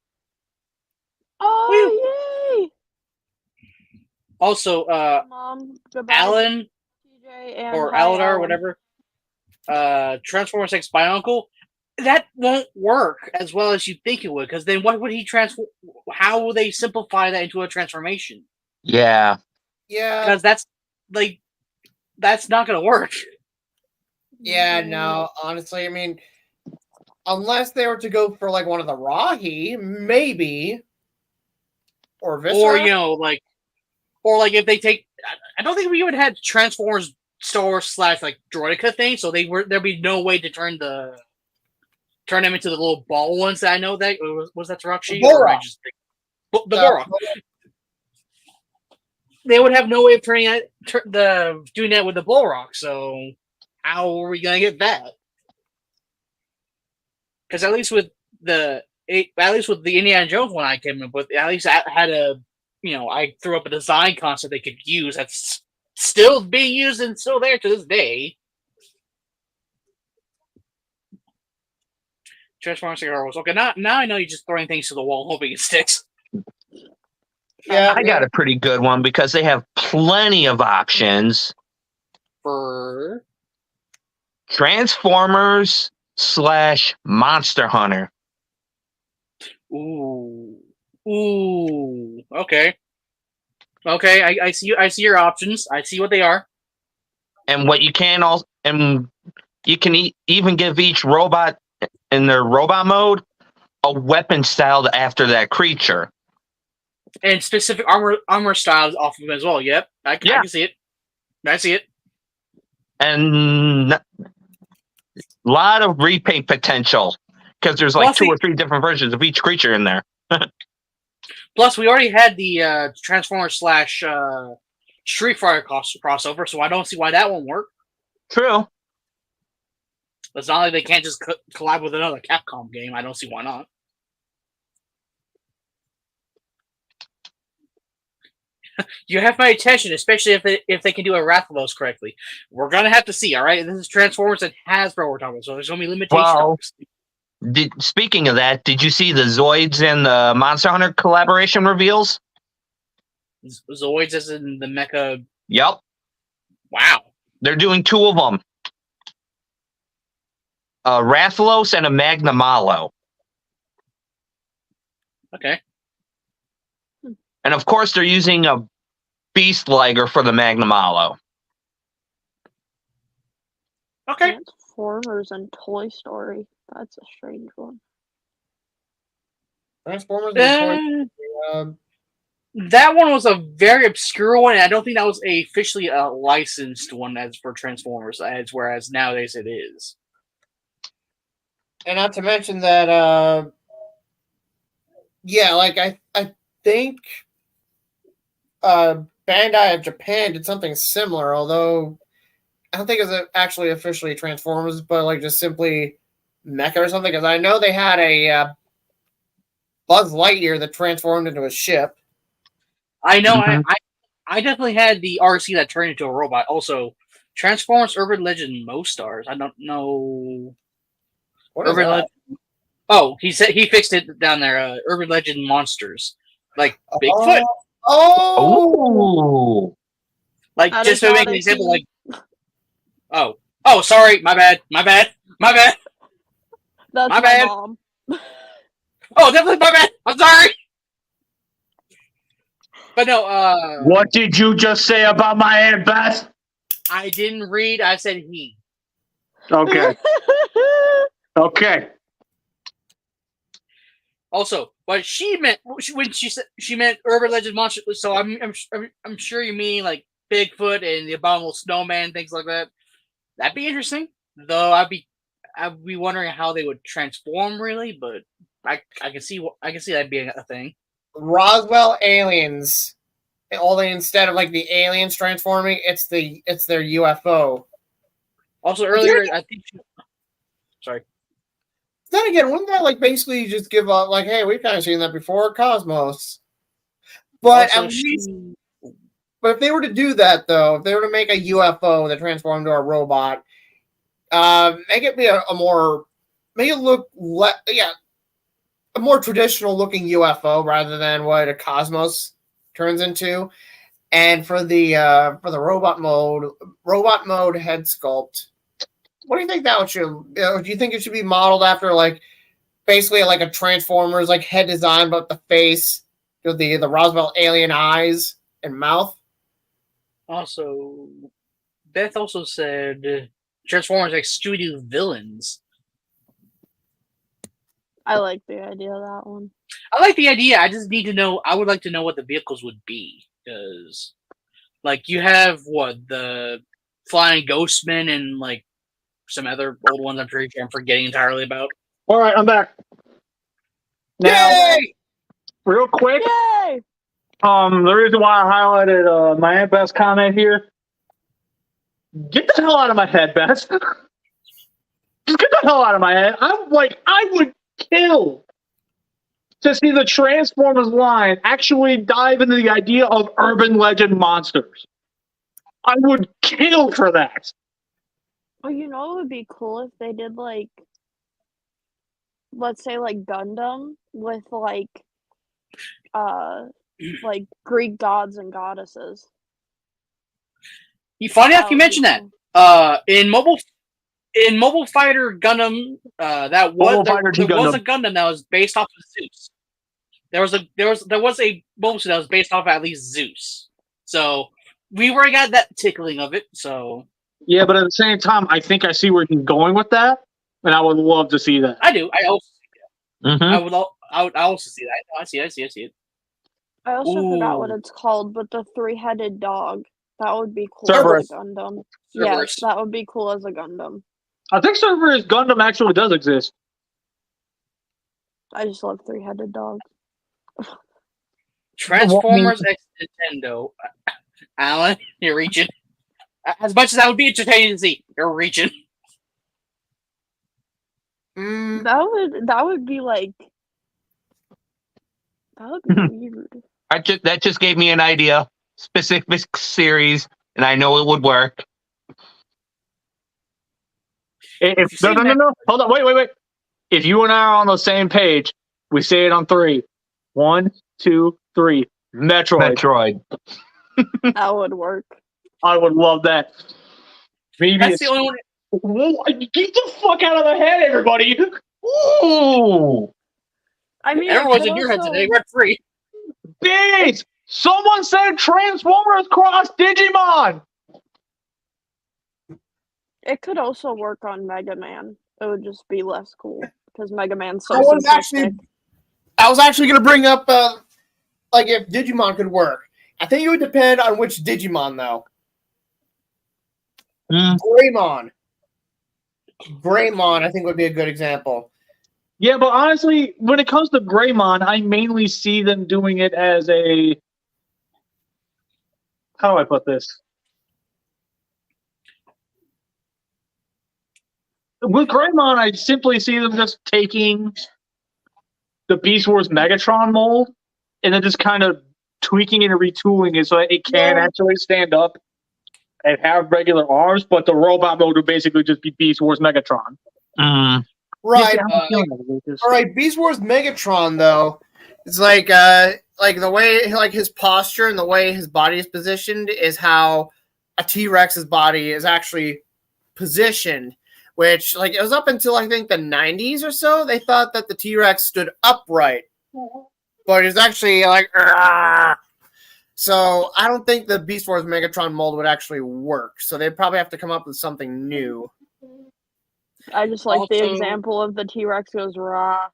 Oh, yay! Also, Mom, goodbye, Alan TJ, and or hi, Aladar, Alan. whatever. Transformers X by Uncle. That won't work as well as you think it would, because then what would he transform? How will they simplify that into a transformation? Yeah. Yeah, Because that's not going to work. yeah, no, honestly, I mean, unless they were to go for like one of the Rahi, maybe, or Viscera. Or if they take, I don't think we even had Transformers Star / like Droideka thing, so there'd be no way to turn them into the little ball ones that I know that was that Tarachi or I just the Borok. They would have no way of doing that with the Bullrock. So how are we gonna get that? Because at least with the Indiana Jones one I came up with, at least I had I threw up a design concept they could use that's still being used and still there to this day. Transformers Girls. Okay, now I know you're just throwing things to the wall hoping it sticks. Yeah, I got a pretty good one because they have plenty of options. For Transformers / Monster Hunter. ooh, okay. I see your options. I see what they are. And what you can you can even give each robot in their robot mode a weapon styled after that creature. And specific armor styles off of them as well. Yep, I can see it. I see it. And a lot of repaint potential because there's like 2 or 3 different versions of each creature in there. Plus, we already had the Transformers / Street Fighter crossover, so I don't see why that won't work. True. It's not like they can't just collab with another Capcom game. I don't see why not. You have my attention, especially if they can do a Rathalos correctly. We're gonna have to see. All right, this is Transformers and Hasbro we're talking about, so there's gonna be limitations. Well, speaking of that, did you see the Zoids and the Monster Hunter collaboration reveals? Zoids as in the mecha. Yep. Wow. They're doing 2 of them. A Rathalos and a Magnamalo. Okay. And of course, they're using a Beast Liger for the Magnamalo. Okay. Transformers and Toy Story. That's a strange one. Transformers and that one was a very obscure one, and I don't think that was officially a licensed one as for Transformers, whereas nowadays it is. And not to mention that, like I think Bandai of Japan did something similar, although I don't think it was actually officially Transformers, but like just simply Mecha or something. Because I know they had a Buzz Lightyear that transformed into a ship. I know. I definitely had the RC that turned into a robot. Also, Transformers Urban Legend Mo-Stars. I don't know. What is that? Oh, he said he fixed it down there. Urban Legend Monsters, like Bigfoot. Oh, like just to make an example, like oh, sorry, my bad. That's my bad. mom. Oh, definitely my bad. I'm sorry. But no. What did you just say about my Aunt Beth? I didn't read. I said he. Okay. Okay. Also, what she meant when she said she meant Urban Legend Monster. So I'm sure you mean like Bigfoot and the Abominable Snowman, things like that. That'd be interesting. Though I'd be wondering how they would transform really, but I can see that being a thing. Roswell aliens. Only instead of like the aliens transforming, it's their UFO. Also earlier, I think. Sorry. Then again, wouldn't that like basically just give up like, hey, we've kind of seen that before, Cosmos. But Also, at least, but if they were to do that though, if they were to make a UFO that transformed into a robot, make it be a more traditional looking UFO rather than what a Cosmos turns into. And for the robot mode head sculpt, what do you think that should? Do you think it should be modeled after like basically like a Transformers like head design, but the face, the Roswell alien eyes and mouth? Also, Beth also said Transformers like studio villains. I like the idea of that one. I like the idea. I just need to know. I would like to know what the vehicles would be because, like, you have the Flying Ghostman and like some other old ones. I'm forgetting entirely about. All right, I'm back. Now, Yay! real quick. Yay! The reason why I highlighted my Aunt Beth's comment here. Get the hell out of my head, Beth. Just get the hell out of my head. I would kill to see the Transformers line actually dive into the idea of urban legend monsters. I would kill for that. Well, you know it would be cool if they did like, let's say like Gundam with like Greek gods and goddesses. Funny enough, you mentioned that. In Mobile Fighter Gundam, there was a Gundam that was based off of Zeus. There was a Mobile Suit that was based off of at least Zeus. So we already got that tickling of it. So yeah, but at the same time, I think I see where he's going with that, and I would love to see that. I do. I also see that. Mm-hmm. I would also see that. I see it. I also forgot what Ooh. it's called, but the 3-headed dog. That would be cool Cerberus. as a Gundam. Cerberus. Yes, that would be cool as a Gundam. I think Cerberus Gundam actually does exist. I just love 3-headed dogs. Transformers X Nintendo. Alan, you're reaching. As much as that would be entertaining to see, you're reaching. Mm, That would be like that would be weird. That just gave me an idea. Specific series, and I know it would work. No. Hold on. Wait. If you and I are on the same page, we say it on 3. 1, 2, 3. Metroid. That would work. I would love that. Maybe That's the only one. Whoa, get the fuck out of the head, everybody! Ooh! I mean, Everyone's in your head today. We're free. Beats! Someone said Transformers cross Digimon! It could also work on Mega Man. It would just be less cool because Mega Man's so I was simplistic. actually going to bring up, like, if Digimon could work. I think it would depend on which Digimon, though. Greymon, I think, would be a good example. Yeah, but honestly, when it comes to Greymon, I mainly see them doing it as a... How do I put this? With Greymon, I simply see them just taking the Beast Wars Megatron mold and then just kind of tweaking it and retooling it so that it can actually stand up and have regular arms, but the robot mode would basically just be Beast Wars Megatron. Right. All Alright, Beast Wars Megatron, though, it's like the way, like, his posture and the way his body is positioned is how a T-Rex's body is actually positioned, which, like, it was up until, I think, the 90s or so, they thought that the T-Rex stood upright. But it's actually, like, Argh! So I don't think the Beast Wars Megatron mold would actually work. So they'd probably have to come up with something new. I just like the Also- example of the T-Rex goes rah.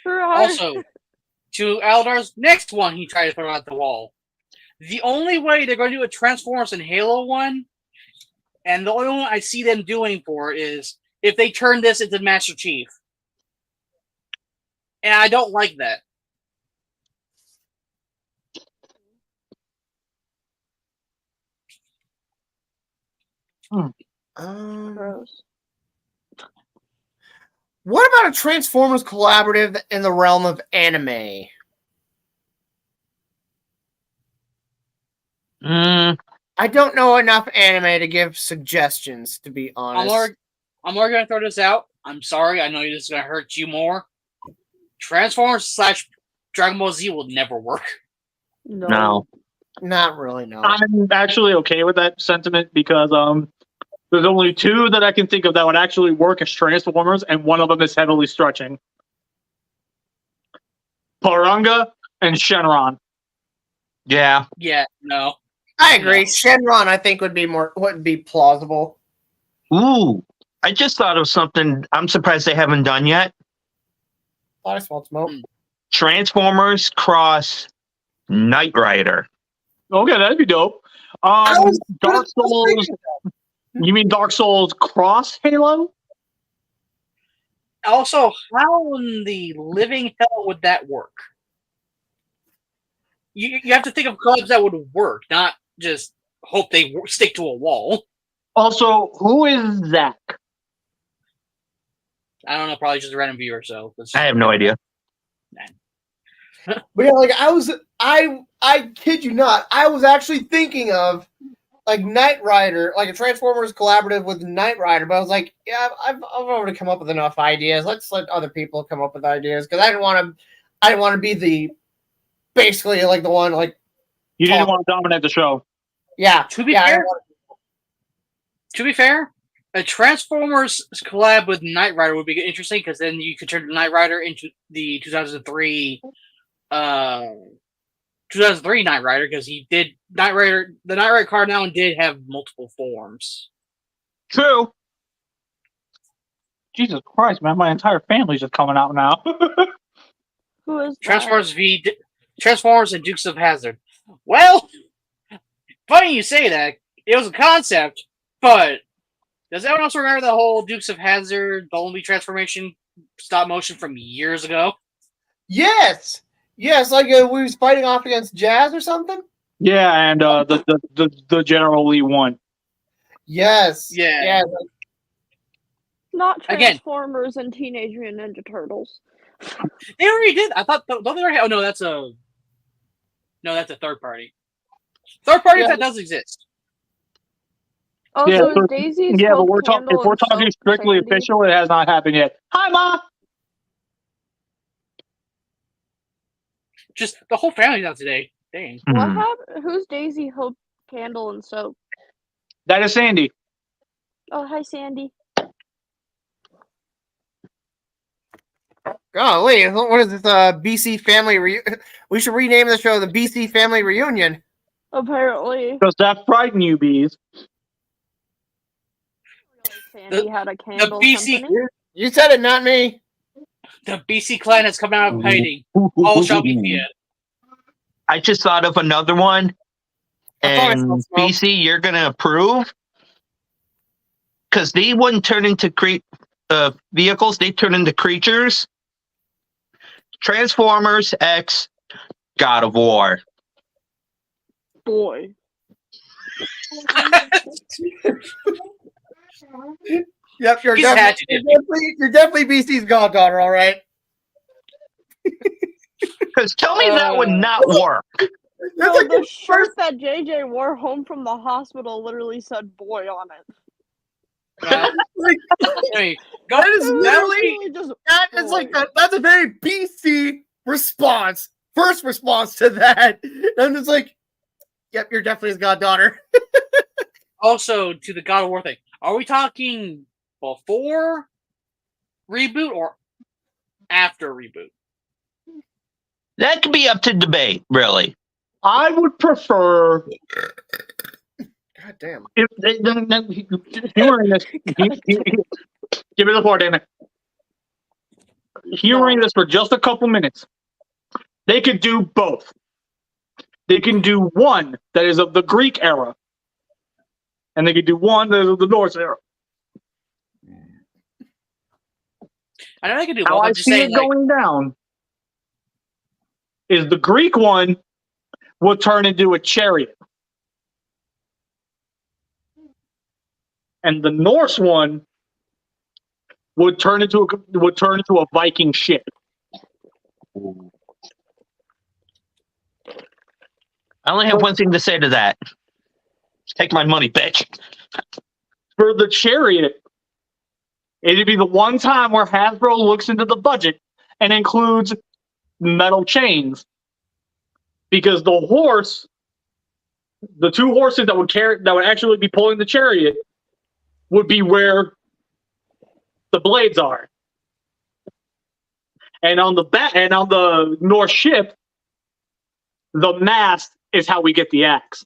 Also, to Aldar's next one he tried to throw out the wall. The only way they're going to do a Transformers and Halo one, and the only one I see them doing for it is if they turn this into Master Chief. And I don't like that. Gross. What about a Transformers collaborative in the realm of anime? I don't know enough anime to give suggestions, to be honest. I'm more going to throw this out. I'm sorry. I know this is going to hurt you more. Transformers / Dragon Ball Z will never work. No. Not really, no. I'm actually okay with that sentiment because there's only 2 that I can think of that would actually work as Transformers, and one of them is heavily stretching. Porunga and Shenron. Yeah. Yeah, no. I agree. Shenron, I think, would be plausible. Ooh. I just thought of something I'm surprised they haven't done yet. A lot of small smoke. Transformers cross Knight Rider. Okay, that'd be dope. Dark Souls. You mean Dark Souls cross Halo? Also, how in the living hell would that work? You have to think of clubs that would work, not just hope they stick to a wall. Also, who is Zach? I don't know, probably just a random viewer. So I have no idea. But yeah, like I kid you not, I was actually thinking of like Knight Rider, like a Transformers collaborative with Knight Rider. But I was like, yeah, I've already come up with enough ideas. Let's let other people come up with ideas because I didn't want to be the basically like the one like You didn't want to dominate the show. yeah. To be fair, a Transformers collab with Knight Rider would be interesting because then you could turn Knight Rider into the 2003 Knight Rider because he did Knight Rider. The Knight Rider card now did have multiple forms. True. Jesus Christ, man! My entire family's just coming out now. Who is that? Transformers and Dukes of Hazzard. Well, funny you say that. It was a concept, but does anyone else remember the whole Dukes of Hazzard Dolby transformation stop motion from years ago? Yes, like we was fighting off against Jazz or something. Yeah, and the General Lee won. Yes, Yeah. Not Again. Transformers and Teenage Mutant Ninja Turtles. They already did. I thought. Don't they already? Oh no, that's a third party. Third party Yeah. that does exist. Oh, Yeah, so so- is Daisy's Yeah, but Hope we're talking. Candle If we're and talking Soap strictly Sandy? official, it has not happened yet. Hi, Ma. Just the whole family's out today. Dang. What Hmm. happened? Who's Daisy, Hope, Candle, and Soap? That is Sandy. Oh, hi, Sandy. Golly, what is this? BC Family We should rename the show the BC Family Reunion. Apparently, Does that frighten you, bees? Sandy had a candle BC company. You said it, not me. The BC clan has come out of hiding. All shall be feared. I just thought of another one. I thought I And saw smoke. BC, you're gonna approve because they wouldn't turn into vehicles; they turn into creatures. Transformers X God of War. Boy. Yep, you're He's had you're definitely BC's goddaughter, all right. Because tell me that would not work. No, That's like the the shirt that JJ wore home from the hospital literally said "boy" on it. Well, like, anyway, that is It was literally literally just that is like boy. that's a very BC response. First response to that. I'm just like, yep, you're definitely his goddaughter. also to the God of War thing. Are we talking before reboot or after reboot? That could be up to debate, really. I would prefer God damn. if hearing this. Give me the floor, damn it. Hearing this for just a couple minutes. They could do both. They can do one that is of the Greek era, and they could do one that is of the Norse era. I know they can do How both. I I'm just see saying, it like, going down is the Greek one will turn into a chariot, and the Norse one would turn into a Viking ship. I only have one thing to say to that. Take my money, bitch. For the chariot, it'd be the one time where Hasbro looks into the budget and includes metal chains, because the two horses that would actually be pulling the chariot would be where the blades are, and on the North ship, the mast is how we get the axe.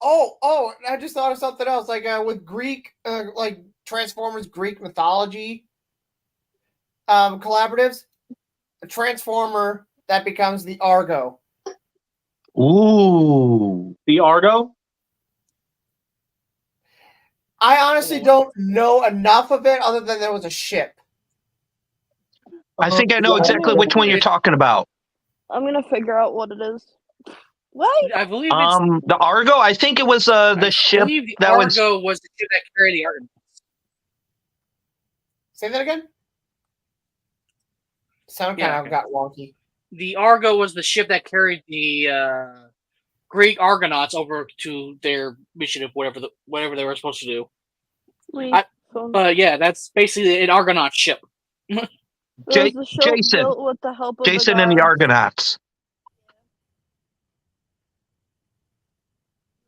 Oh, I just thought of something else. Like with Greek, like Transformers Greek mythology collaboratives, a Transformer that becomes the Argo. Ooh. The Argo. I honestly don't know enough of it other than there was a ship. I think I know exactly which one you're talking about. I'm gonna figure out what it is. What? I believe it's The Argo, I think it was the ship I believe the that was Argo was the ship that carried the Argonauts. Say that again? Sound kind of got wonky. The Argo was the ship that carried the Greek Argonauts over to their mission of whatever they were supposed to do. But yeah, that's basically an Argonaut ship. Was the show Jason. built with the help of Jason and the Argonauts.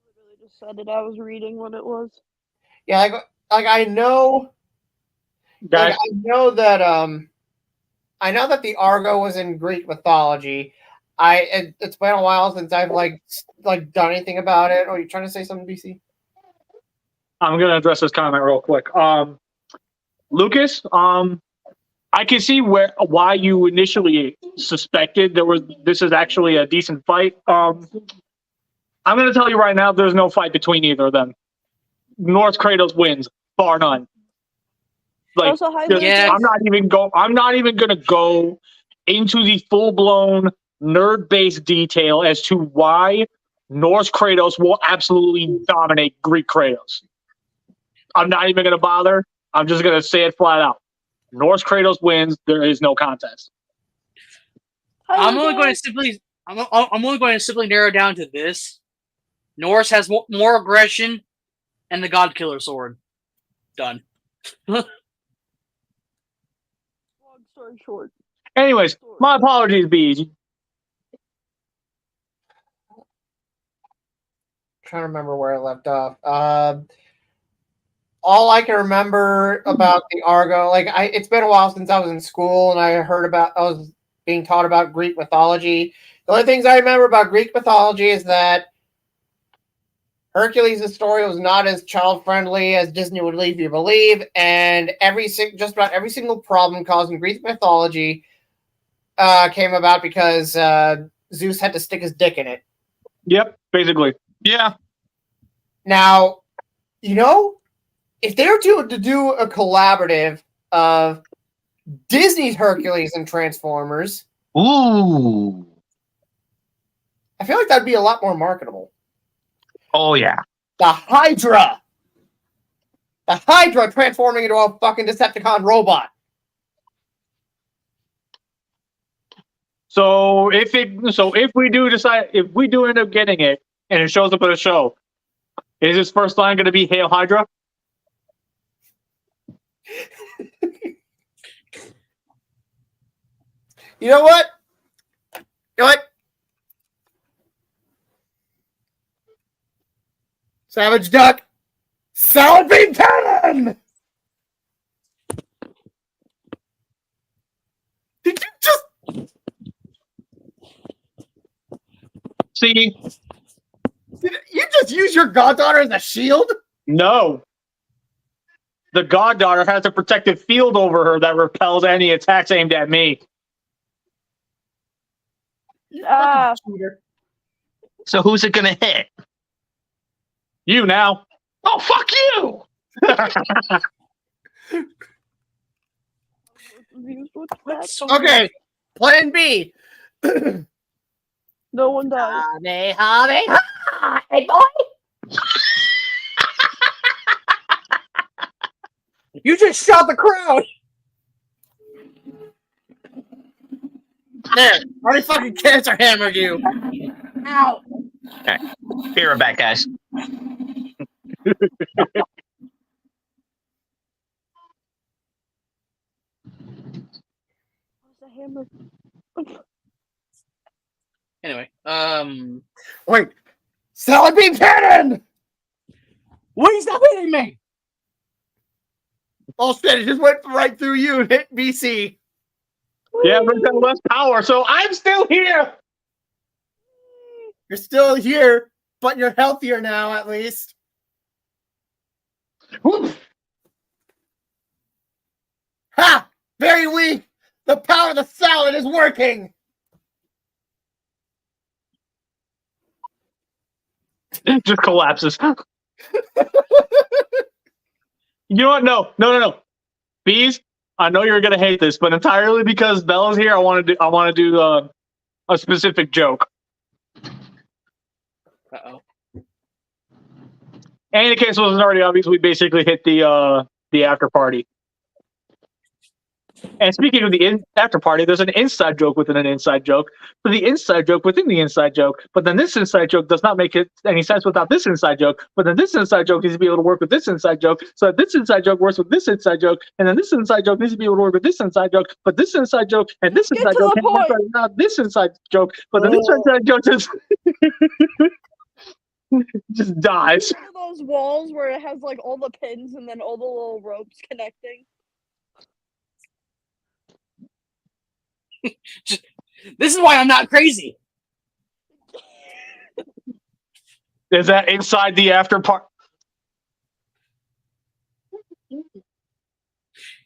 I literally just said it. I was reading what it was. Yeah, like I know, Guys, like, I know that the Argo was in Greek mythology. It's been a while since I've like done anything about it. Are you trying to say something, BC? I'm gonna address this comment real quick. Lucas, I can see why you initially suspected this is actually a decent fight. I'm going to tell you right now, there's no fight between either of them. North Kratos wins, bar none. Like, Also, hi, just- Yeah. I'm not even going to go into the full blown nerd based detail as to why Norse Kratos will absolutely dominate Greek Kratos. I'm not even going to bother. I'm just going to say it flat out. Norse Kratos wins. There is no contest. Hi, I'm only going to Lucas. simply. I'm only going to simply narrow down to this: Norse has more aggression, and the God Killer sword. Done. Long story short. Anyways, my apologies, Bees. Trying to remember where I left off. All I can remember about the Argo, it's been a while since I was in school and I was being taught about Greek mythology. The only things I remember about Greek mythology is that Hercules' story was not as child-friendly as Disney would leave you believe, and just about every single problem caused in Greek mythology came about because Zeus had to stick his dick in it. Yep, basically. Yeah. Now, if they were to do a collaborative of Disney's Hercules and Transformers, Ooh. I feel like that'd be a lot more marketable. Oh yeah. The Hydra! The Hydra transforming into a fucking Decepticon robot. So if we do end up getting it and it shows up at a show, is his first line going to be "Hail Hydra"? You know what? Savage Duck! Salad Bean Cannon! Did you just... See, Did you just use your goddaughter as a shield? no. The goddaughter has a protective field over her that repels any attacks aimed at me. You Ah. fucking cheater. So who's it gonna hit? You now. Oh fuck you! Okay, plan B. No one died. Hey, boy. You just shot the crowd. There, already fucking cancer hammered you. Ow. Be right back, guys. Where's the hammer? Anyway, Wait, Salad Bean Cannon! what is that hitting me? Oh shit, it just went right through you and hit BC. Yeah, but got less power, so I'm still here. You're still here, but you're healthier now, at least. Ha! Very weak! The power of the salad is working! Just collapses. You know what? No. Bees, I know you're gonna hate this, but entirely because Bella's here, I want to do a specific joke. Uh-oh. And in case it wasn't already obvious, we basically hit the after party. And speaking of the after party, there's an inside joke within an inside joke, but the inside joke within the inside joke. But then this inside joke does not make any sense without this inside joke. But then this inside joke needs to be able to work with this inside joke. So that this inside joke works with this inside joke, and then this inside joke needs to be able to work with this inside joke. But this inside joke and this Get inside to joke the can't work point. without this inside joke. But then this inside joke just dies. One of those walls where it has like all the pins and then all the little ropes connecting. This is why I'm not crazy. Is that inside the after part?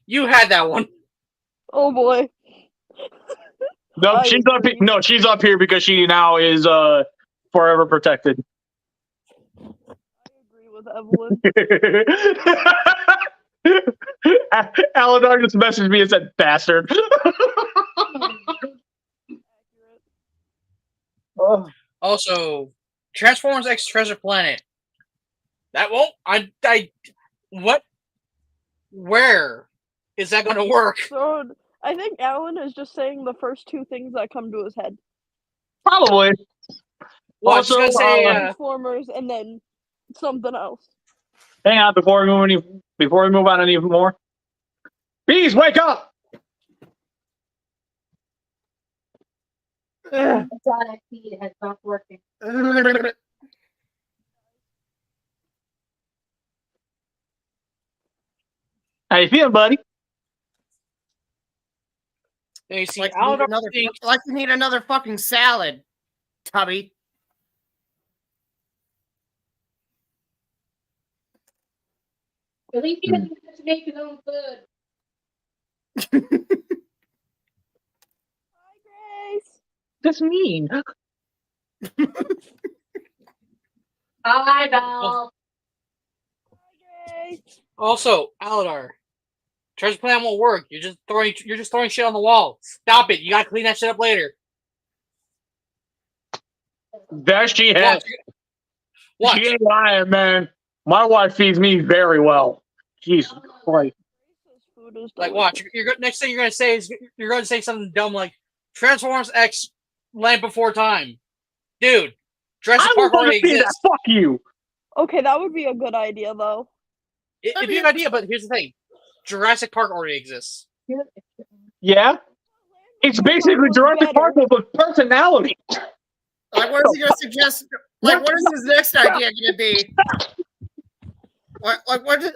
You had that one. Oh boy. No, I she's up. agree. No, she's up here because she now is forever protected. I agree with Evelyn. Aladar just messaged me and said, "Bastard." Oh. Also, Transformers X Treasure Planet. That won't. What? Where is that going to work? So I think Alan is just saying the first two things that come to his head. Probably. Well, Also, I was gonna say, Transformers and then something else. hang on before we move on any more. Bees, wake up! God, I see it has stopped working. How you feeling, buddy? you see, Like Aladar you need another fucking salad, Tubby. At least he doesn't have to make his own food. Hi, Grace. That's mean. Hi, Belle. Hi, Grace. Also, Aladar, Treasure Planet won't work. You're just throwing shit on the wall. Stop it. You gotta clean that shit up later. There she is. Watch. She ain't lying, man. My wife feeds me very well. Jesus Christ. Grace's food is Like, delicious. watch. Next thing you're gonna say is you're gonna say something dumb like Transformers X Land Before Time. Dude, Jurassic I Park was already going to say that. exists. Fuck you. Okay, that would be a good idea, though. It'd be an idea, but here's the thing: Jurassic Park already exists. Yeah? It's basically Jurassic Park with personality. Like, what is he gonna suggest? Like, what is his next idea gonna be?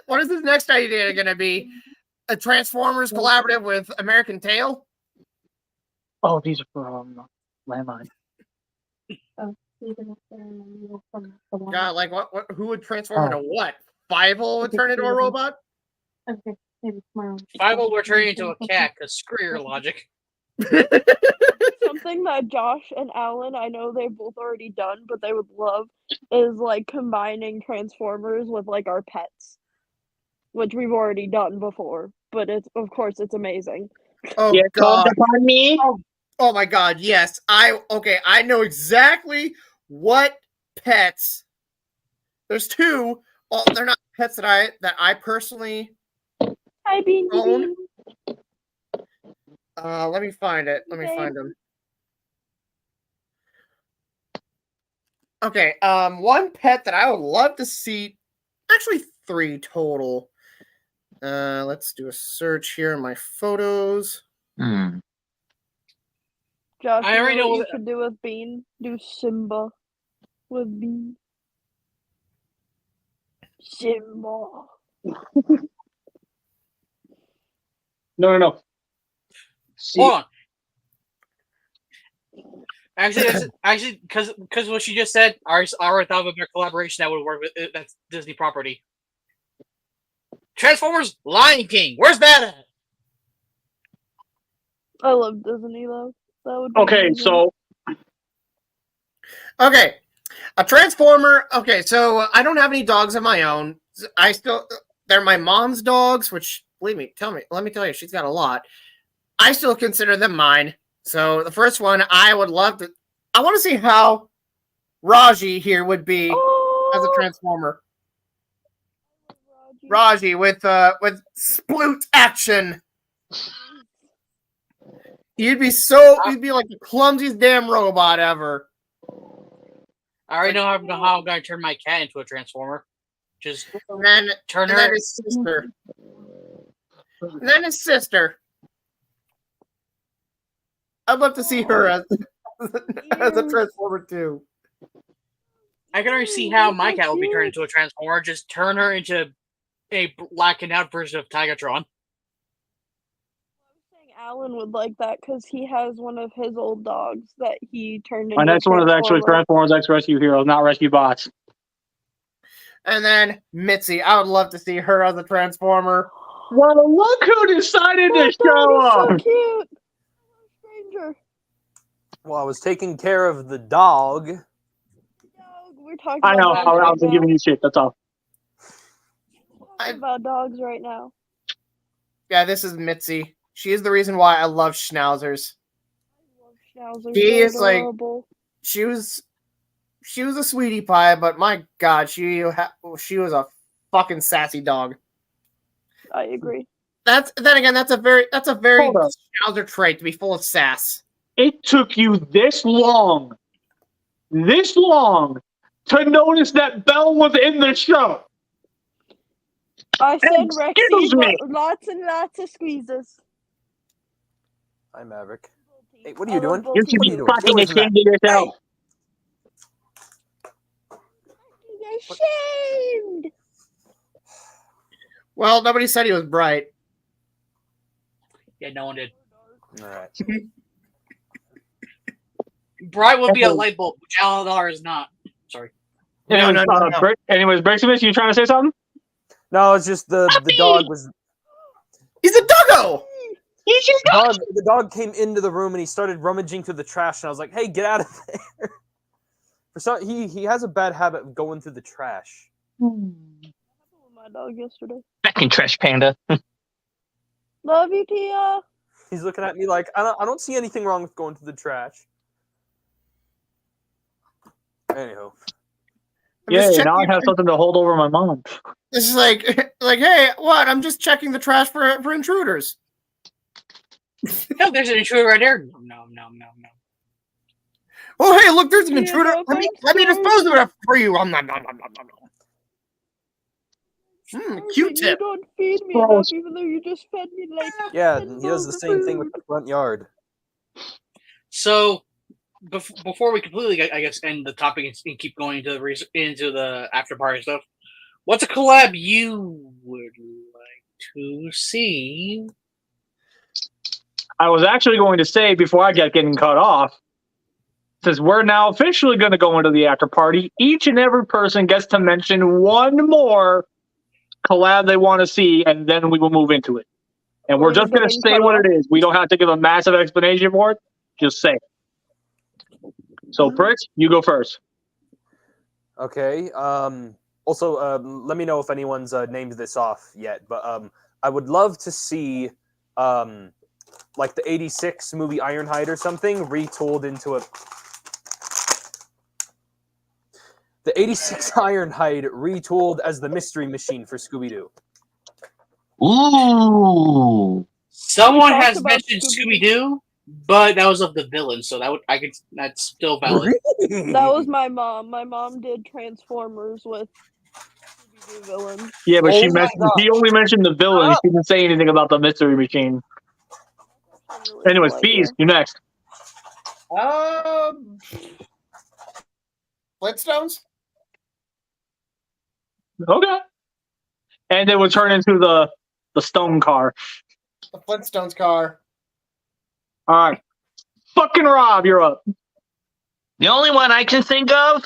What is his next idea gonna be? A Transformers collaborative with American Tail? Oh, these are from Landmine. God, like what? Who would transform into what? Fievel would turn into a robot? Okay, maybe tomorrow. Five will turn into a cat because screw your logic. Something that Josh and Alan, I know they've both already done, but they would love is like combining Transformers with like our pets, which we've already done before. But it's of course it's amazing. Oh Yeah, God! upon me. Oh my God! Yes, I know exactly what pets. There's two. Well, they're not pets that I personally Hi, Bean. own. Let me find it. Let me Okay. find them. Okay. One pet that I would love to see. Actually, three total. Let's do a search here in my photos. Hmm. Josh, I you already know what you what- should do with Bean. Do Simba with Bean. Simba. No. Hold on. Actually, because what she just said, I already thought of a better collaboration that would work with that's Disney property. Transformers Lion King. Where's that at? I love Disney though. That would be Okay, amazing. so Okay, a Transformer. Okay, so I don't have any dogs of my own. They're my mom's dogs, which believe me, let me tell you, she's got a lot. I still consider them mine. So the first one, I want to see how Raji here would be as a Transformer. Raji with sploot action. You'd be like the clumsiest damn robot ever. I already know how I'm going to turn my cat into a Transformer. Just And then turn and her. then his sister. And then his sister. I'd love to see her as a Transformer too. I can already see how my cat will be turned into a Transformer. Just turn her into a blackened out version of Tigatron. Alan would like that because he has one of his old dogs that he turned into. my next one is actually Transformer. Transformers X Rescue Heroes, not Rescue Bots. And then Mitzi. I would love to see her as a Transformer. Well, look who decided to show up. So cute. Stranger. Well, I was taking care of the dog. Dog, we're talking I know. about I dogs right was now. giving you shit. That's all. Talking about dogs right now. Yeah, this is Mitzi. She is the reason why I love schnauzers. Schnauzers, She they're is like adorable. she was a sweetie pie, but my God, she was a fucking sassy dog. I agree. That's a very Hold up. schnauzer trait to be full of sass. It took you this long to notice that Belle was in the show. I said Excuse Rexy, me. but lots and lots of squeezes. Hi, Maverick. Hey, what are you doing? You should What are be you doing? fucking Get away from ashamed of yourself. Ashamed. Well, nobody said he was bright. Yeah, no one did. All right. Bright would be a light bulb, which Aladar is not. Sorry. Anyways, No. anyways, Breximus, you trying to say something? No, it's just the dog was He's a doggo. the dog came into the room and he started rummaging through the trash and I was like, "Hey, get out of there!" For some, he has a bad habit of going through the trash. My dog yesterday. Fucking trash panda. Love you, Tia. He's looking at me like, I don't see anything wrong with going through the trash. Anywho, Yeah, just now I checking- have something to hold over my mom. This is like, hey, what? I'm just checking the trash for intruders. No, there's an intruder right there. No. Oh, hey, look, there's an Yeah, intruder. no, Let me thanks, dispose of it for you. Nom. You Q-tip. don't feed me Gross. enough, even though you just fed me like. yeah, 10 he does the bowls of same thing with food. the front yard. So, before we completely, I guess, end the topic and keep going into the after party stuff, what's a collab you would like to see? I was actually going to say before I get getting cut off, since we're now officially going to go into the after party, each and every person gets to mention one more collab they want to see, and then we will move into it. And we're Were you just going to getting say cut what off? it is. We don't have to give a massive explanation for it. Just say it. So, Pritz, you go first. Okay. Also, let me know if anyone's named this off yet. But I would love to see, like the '86 movie Ironhide or something retooled into a. The '86 Ironhide retooled as the Mystery Machine for Scooby Doo. Ooh. Someone talked has about mentioned Scooby-Doo. Scooby-Doo, but that was of the villain, so that's still valid. That was my mom. My mom did Transformers with Scooby-Doo villain. Yeah, but Oh she my mentioned God. he only mentioned the villain. Ah. She didn't say anything about the mystery machine. Really Anyways, cool Bees, idea. you next. Flintstones? Okay. And it would turn into the stone car. The Flintstones car. All right. Fucking Rob, you're up. The only one I can think of,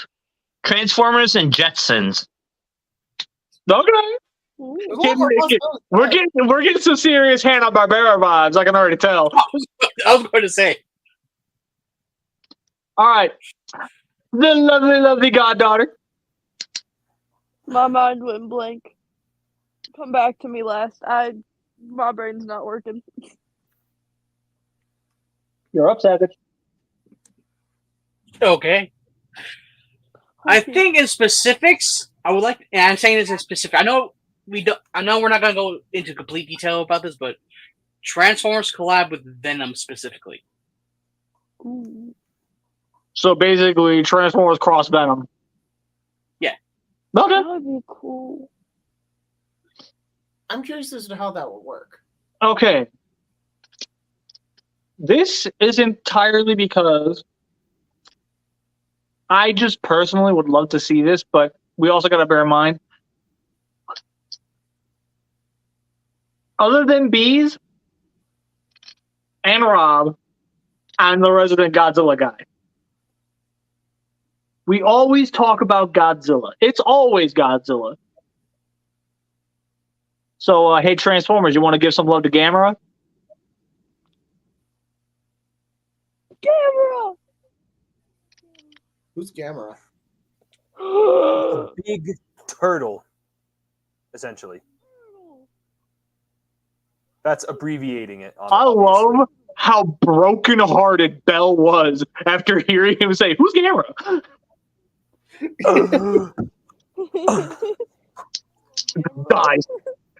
Transformers and Jetsons. Okay. Ooh. There's a lot more possibilities. We're getting some serious Hanna-Barbera vibes, I can already tell. I was going to say. All right. The lovely, lovely goddaughter. My mind went blank. Come back to me last. My brain's not working. You're up, Savage. Okay. I Okay. think in specifics, I would like, and I'm saying this in specific. I know we're not going to go into complete detail about this, but Transformers collab with Venom specifically. Ooh. So basically, Transformers cross Venom. Yeah. Okay. That would be cool. I'm curious as to how that will work. Okay. This is entirely because I just personally would love to see this, but we also got to bear in mind, other than Bees and Rob, I'm the resident Godzilla guy. We always talk about Godzilla. It's always Godzilla. So, hey, Transformers, you want to give some love to Gamera? Camera. Who's Gamera? A big turtle, essentially. That's abbreviating it. I love how brokenhearted Bell was after hearing him say, "Who's Gamera?" Die.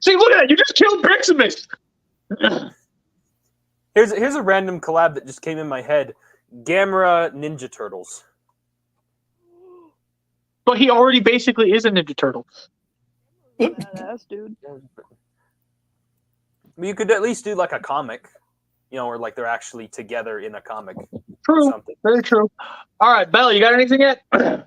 See, look at that! You just killed Briximus. Here's a random collab that just came in my head: Gamera Ninja Turtles. But he already basically is a Ninja Turtle. Badass, dude. You could at least do like a comic, or like they're actually together in a comic. True. Or something. Very true. All right, Bell, you got anything yet? I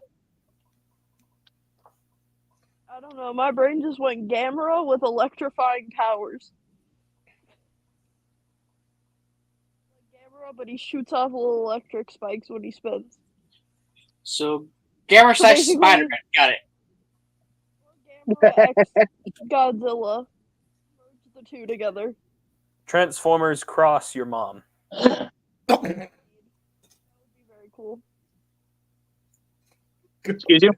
don't know. My brain just went Gamera with electrifying powers. Gamera, but he shoots off little electric spikes when he spins. So, Gamera slash basically- Spider-Man. Got it. Gamera X Godzilla. Merge the two together. Transformers cross your mom. That would be very cool. Excuse you?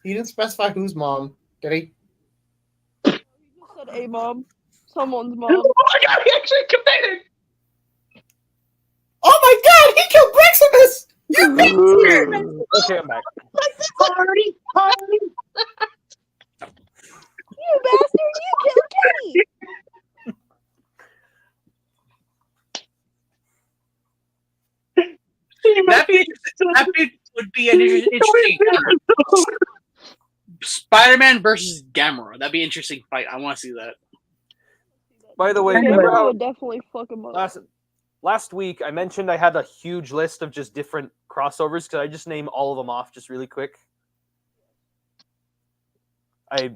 He didn't specify whose mom, did he? He just said a mom. Someone's mom. Oh my god, he actually committed! Oh my god, he killed Briximus! You bastard! Okay, I'm back. Party! You bastard! You killed Kenny! Would be an interesting Spider-Man versus Gamera. That'd be an interesting fight. I want to see that. By the way, Gamera would definitely fuck him up. last week I mentioned I had a huge list of just different crossovers. Could I just name all of them off just really quick? I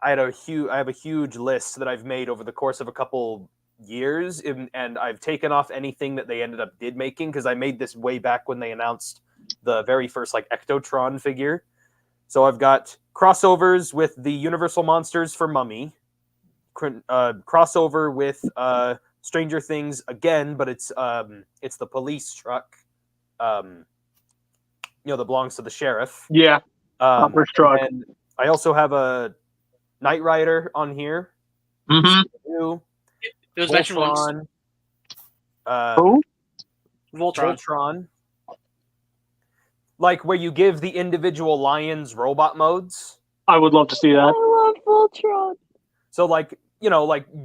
have a huge list that I've made over the course of a couple years, and I've taken off anything that they ended up making, because I made this way back when they announced the very first Ectotron figure. So I've got crossovers with the Universal Monsters for Mummy, crossover with Stranger Things again, but it's the police truck, that belongs to the sheriff. Yeah, first truck. And I also have a Knight Rider on here. Mm-hmm. It was mentioned once. Who? Voltron. Voltron. Like where you give the individual lions robot modes. I would love to see that. I love Voltron. So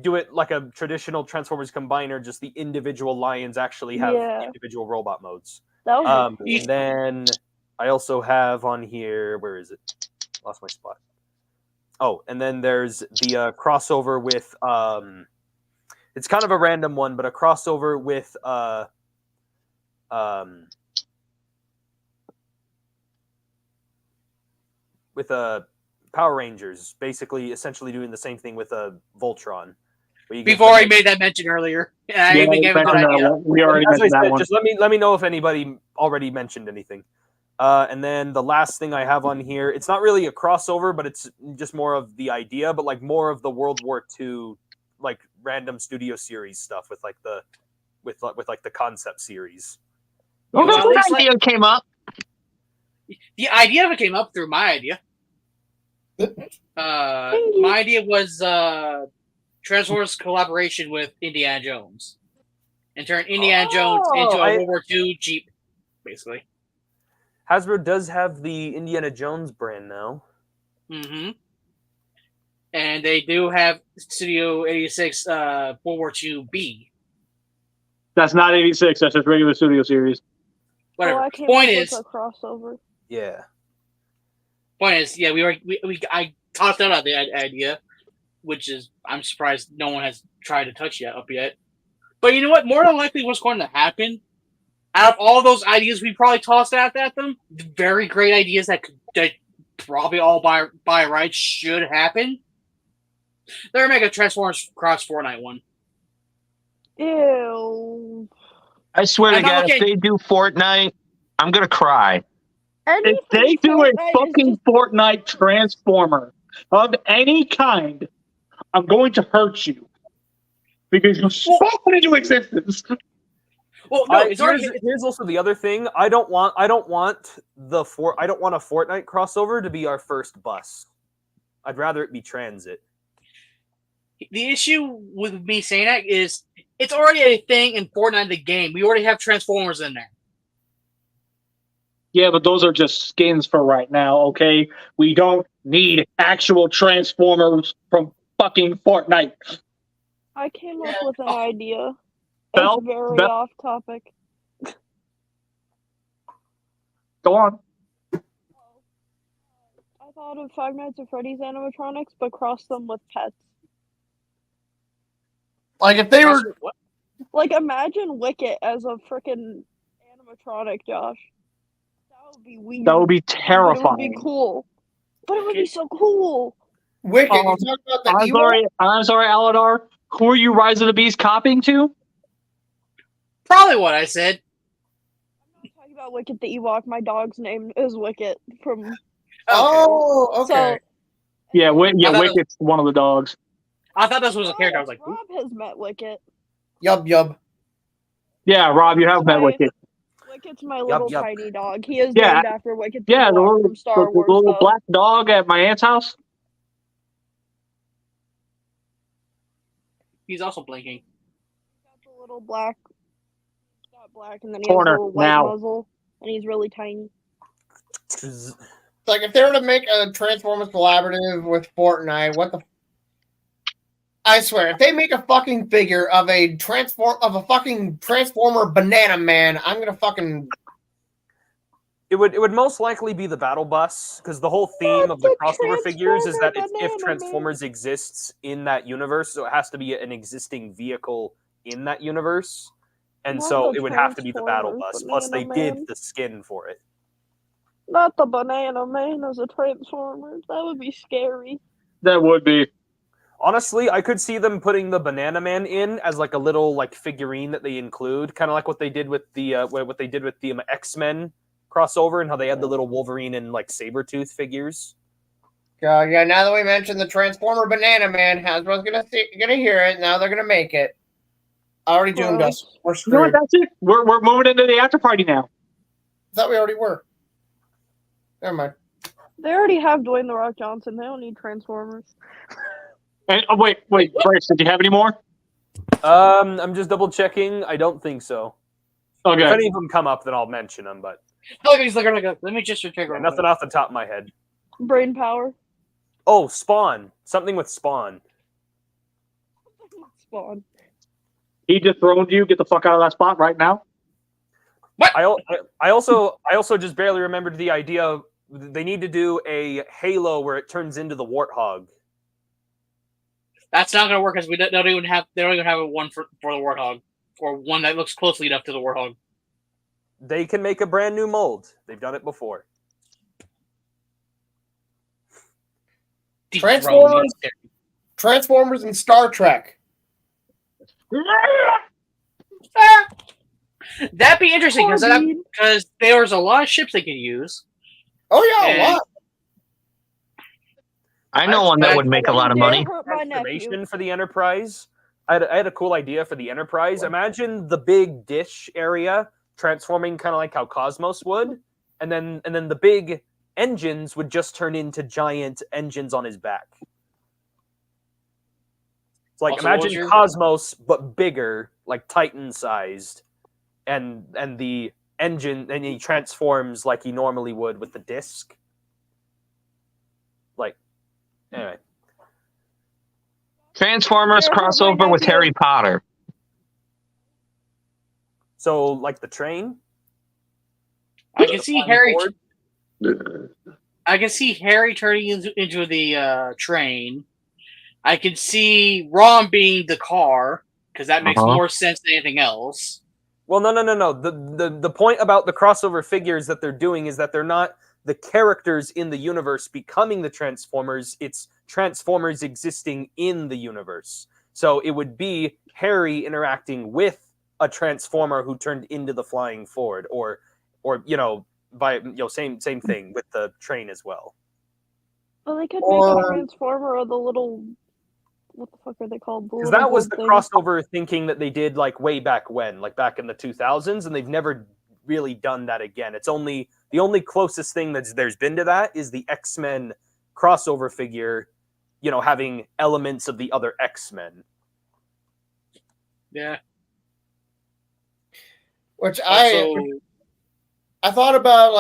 do it like a traditional Transformers combiner, just the individual lions actually have individual robot modes. That would be And then I also have on here, where is it? Lost my spot. Oh, and then there's the crossover with it's kind of a random one, but a crossover with Power Rangers, basically essentially doing the same thing with a Voltron. Before I made that mention earlier. Yeah, I even gave it that idea. We already mentioned that one. Just let me know if anybody already mentioned anything. And then the last thing I have on here, it's not really a crossover, but it's just more of the idea, but more of the World War II random studio series stuff with the concept series. Well, that idea came up. The idea of it came up through my idea. My idea was Transformers collaboration with Indiana Jones, and turn Indiana Jones into a World War II Jeep, basically. Hasbro does have the Indiana Jones brand now. Mm-hmm. And they do have Studio 86 World War II B. That's not 86. That's just regular studio series. Whatever. I came Point up is, with a crossover. Yeah. I tossed out the idea, which is I'm surprised no one has tried to touch up yet. But you know what? More than likely, what's going to happen? Out of all those ideas we probably tossed out at them, the very great ideas that probably all by right should happen. They're gonna make a Transformers cross Fortnite one. Ew. I swear to God, if they do Fortnite, I'm gonna cry. If they do a fucking Fortnite Transformer, of any kind, I'm going to hurt you because you spawned into existence. Well, no, it's already. Here's also the other thing. I don't want a Fortnite crossover to be our first bus. I'd rather it be transit. The issue with me saying that is it's already a thing in Fortnite the game. We already have Transformers in there. Yeah, but those are just skins for right now, okay? We don't need actual Transformers from fucking Fortnite. I came up with an idea. Bell? It's very Bell? off topic. Go on. I thought of Five Nights at Freddy's animatronics, but cross them with pets. Like if they were, Like, imagine Wicket as a freaking animatronic, Josh. That would be weird. That would be But it would terrifying. be cool. But it would be so cool. Wicked, you talking about the I'm Ewok? sorry, Aladar. Who are you Rise of the Beast copying to? Probably what I said. I'm not talking about Wicket the Ewok. My dog's name is Wicket from. Oh, okay. Yeah, I thought Wicket's one of the dogs. I thought this was a character. I was like, Rob has met Wicket. Yub. Yeah, Rob, you have met Right. Wicket. Wicket's my little yup. tiny dog. He is Yeah. named after Wicket the Yeah, the Ewok little, from Star Wars. the little though. black dog at my aunt's house. he's also blinking. He's got the little black. He's not black, and then he Corner, has a little white now. muzzle, and he's really tiny. Like if they were to make a Transformers collaborative with Fortnite, what the? I swear, if they make a fucking figure of a fucking Transformer Banana Man, I'm gonna fucking. It would most likely be the battle bus, because the whole theme of the crossover figures is that if Banana Transformers exists in that universe, so it has to be an existing vehicle in that universe, and Not so the it would have to be the battle Transformers bus. Plus, they Banana did Man. the skin for it. Not the Banana Man as a Transformer. That would be scary. That would be. Honestly, I could see them putting the Banana Man in as like a little like figurine that they include, kind of like what they did with the X-Men crossover and how they had the little Wolverine and like Sabretooth figures. Yeah. Now that we mentioned the Transformer Banana Man, Hasbro's gonna hear it. Now they're gonna make it. Already doomed us. We're You know what? screwed. That's it. We're moving into the after party now. Thought we already were. Never mind. They already have Dwayne the Rock Johnson. They don't need Transformers. And, wait, Bryce, did you have any more? I'm just double checking. I don't think so. Okay. If any of them come up, then I'll mention them. But Look, he's looking like, let me just recheck. nothing off the top of my head. Brain power. Oh, Spawn. Something with Spawn. Spawn. He dethroned you. Get the fuck out of that spot right now. I also just barely remembered the idea of they need to do a Halo where it turns into the Warthog. That's not going to work because they don't even have a one for the Warthog or one that looks closely enough to the Warthog. They can make a brand new mold. They've done it before. Transformers and Star Trek. That'd be interesting because there's a lot of ships they could use. Oh yeah, a And- lot. I know one that would make a lot of money. Hurt my nephew. Transformation for the Enterprise. I had a cool idea for the Enterprise. Imagine the big dish area transforming kind of like how Cosmos would, and then the big engines would just turn into giant engines on his back. It's like Also, what was imagine your- Cosmos but bigger, like Titan sized, and the engine, and he transforms like he normally would with the disc. Like, anyway. Transformers Yeah, crossover right with now, Harry Potter. So like the train. I can see Harry. Board. I can see Harry turning into the train. I can see Ron being the car because that makes more sense than anything else. Well, no. The point about the crossover figures that they're doing is that they're not the characters in the universe becoming the Transformers. It's Transformers existing in the universe. So it would be Harry interacting with a Transformer who turned into the Flying Ford, or same thing with the train as well. Well, they could make Or- a transformer of the little. What the fuck are they called? The Because little that was the gold crossover thinking that they did like way back when, like back in the 2000s, and they've never really done that again. It's only the only closest thing there's been to that is the X-Men crossover figure, having elements of the other X-Men. Yeah. Which Also, I thought about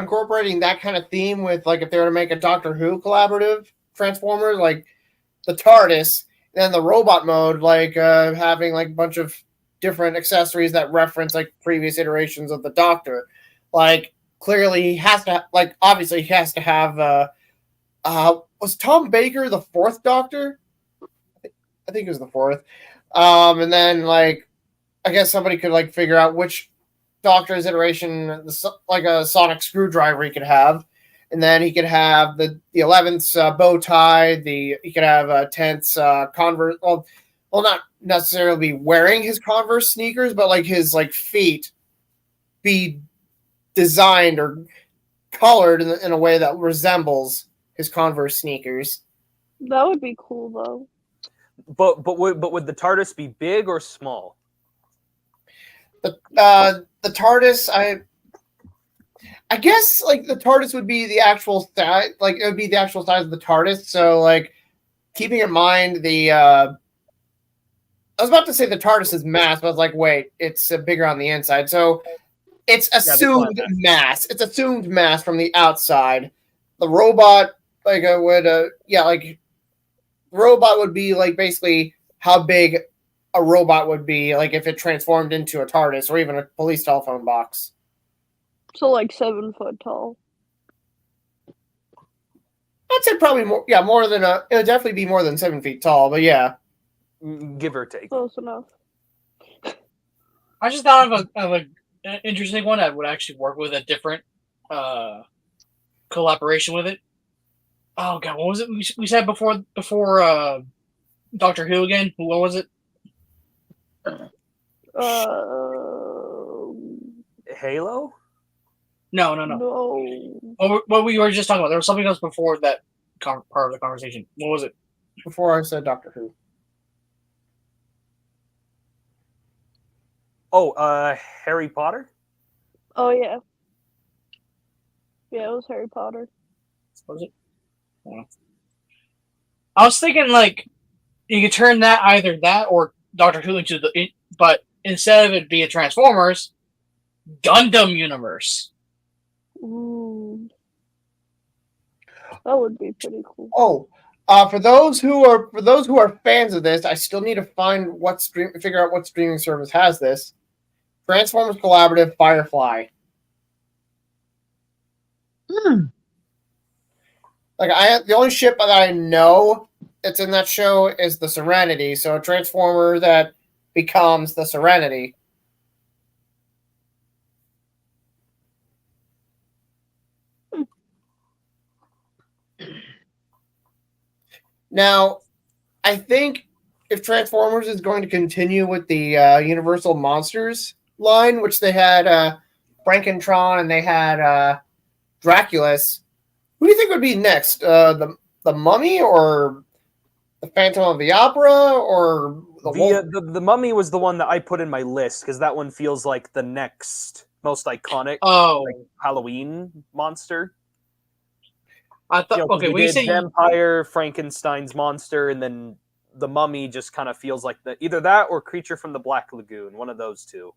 incorporating that kind of theme with like if they were to make a Doctor Who collaborative Transformers, like the TARDIS, and then the robot mode, like having like a bunch of different accessories that reference like previous iterations of the Doctor. Like clearly he has to obviously he has to have was Tom Baker the fourth Doctor? I think it was the fourth. And then like I guess somebody could like figure out which Doctor's iteration, like a sonic screwdriver he could have, and then he could have the 11th bow tie. He could have 10th Converse. Well, not necessarily be wearing his Converse sneakers, but like his like feet be designed or colored in a way that resembles his Converse sneakers. That would be cool though. But would the TARDIS be big or small? The TARDIS, I guess like the TARDIS would be the actual size, like it would be the actual size of the TARDIS. So like keeping in mind I was about to say the TARDIS's mass, but I was like, wait, it's bigger on the inside. So it's assumed mass. It's assumed mass from the outside. The robot the robot would be like basically how big a robot would be like if it transformed into a TARDIS or even a police telephone box. So like 7 foot tall. I'd say probably more. Yeah, more than it would definitely be more than 7 feet tall. But yeah, Give or take. Close enough. I just thought of an interesting one that would actually work with a different collaboration with it. Oh god, what was it we said before Doctor Who again? What was it? Halo? No. No. What we were just talking about. There was something else before that part of the conversation. What was it? before I said Doctor Who. Oh, Harry Potter? Oh yeah. Yeah, it was Harry Potter. Was it? Yeah. I was thinking like you could turn that either that or Doctor Who into but instead of it being Transformers, Gundam universe. Ooh. That would be pretty cool. Oh, for those who are fans of this, I still need to figure out what streaming service has this. Transformers Collaborative Firefly. The only ship that I know that's in that show is the Serenity, so a Transformer that becomes the Serenity. Now, I think if Transformers is going to continue with the Universal Monsters line, which they had Frankentron and they had Draculus, who do you think would be next? The Mummy or the Phantom of the Opera or the Mummy was the one that I put in my list because that one feels like the next most iconic Halloween monster. I thought okay, we did Vampire, Frankenstein's monster, and then the Mummy just kind of feels like either that or Creature from the Black Lagoon, one of those two.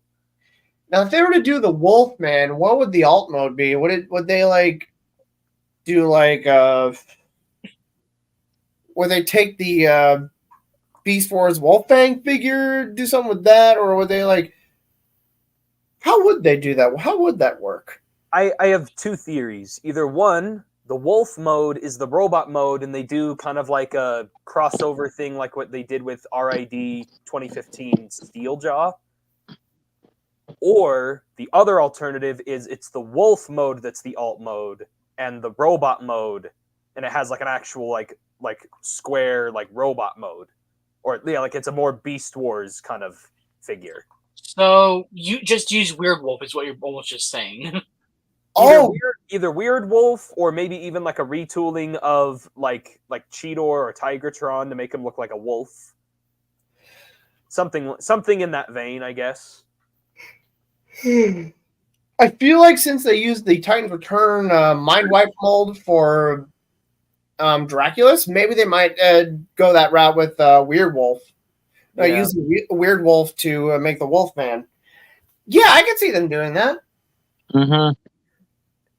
Now, if they were to do the Wolfman, what would the alt mode be? Would they do would they take the Beast Wars Wolfang figure, do something with that, or would they how would they do that? How would that work? I have two theories. Either one, the Wolf mode is the robot mode, and they do kind of like a crossover thing like what they did with RID 2015 Steeljaw. Or the other alternative is it's the Wolf mode that's the alt mode, and the robot mode, and it has like an actual like square robot mode. Or it's a more Beast Wars kind of figure. So you just use Weird Wolf is what you're almost just saying. either Weird Wolf or maybe even like a retooling of like Cheetor or Tigertron to make him look like a wolf. Something in that vein, I guess. I feel like since they used the Titans Return Mind Wipe mold for Draculus, maybe they might go that route with Weird Wolf. Use Weird Wolf to make the Wolfman. Yeah, I can see them doing that. Mm-hmm.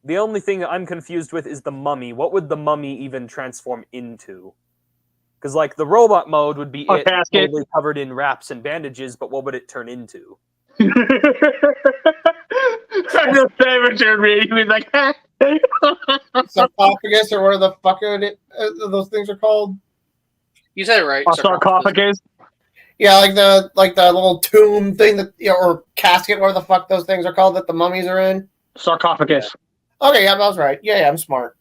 The only thing that I'm confused with is the mummy. What would the mummy even transform into? Because like the robot mode would be it totally covered in wraps and bandages, but what would it turn into? I just favorite me. He was like, sarcophagus, or what the fuck those things are called? You said it right. a sarcophagus. Yeah, like the little tomb thing that or casket, whatever the fuck those things are called that the mummies are in. Sarcophagus. Okay, yeah, that was right. Yeah, I'm smart.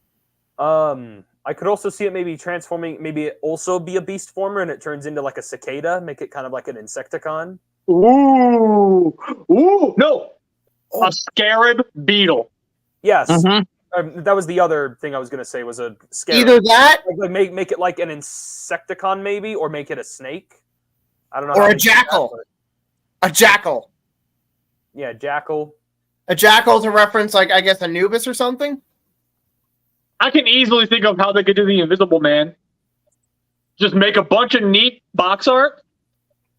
I could also see it maybe transforming, maybe it also be a beast former and it turns into like a cicada, make it kind of like an Insecticon. Ooh, no, a scarab beetle. Yes, Mm-hmm. That was the other thing I was gonna say was a scarab. Either that, like make it like an Insecticon maybe, or make it a snake. I don't know. Or a jackal. A jackal. Yeah, jackal. A jackal to reference, like, I guess, Anubis or something? I can easily think of how they could do the Invisible Man. Just make a bunch of neat box art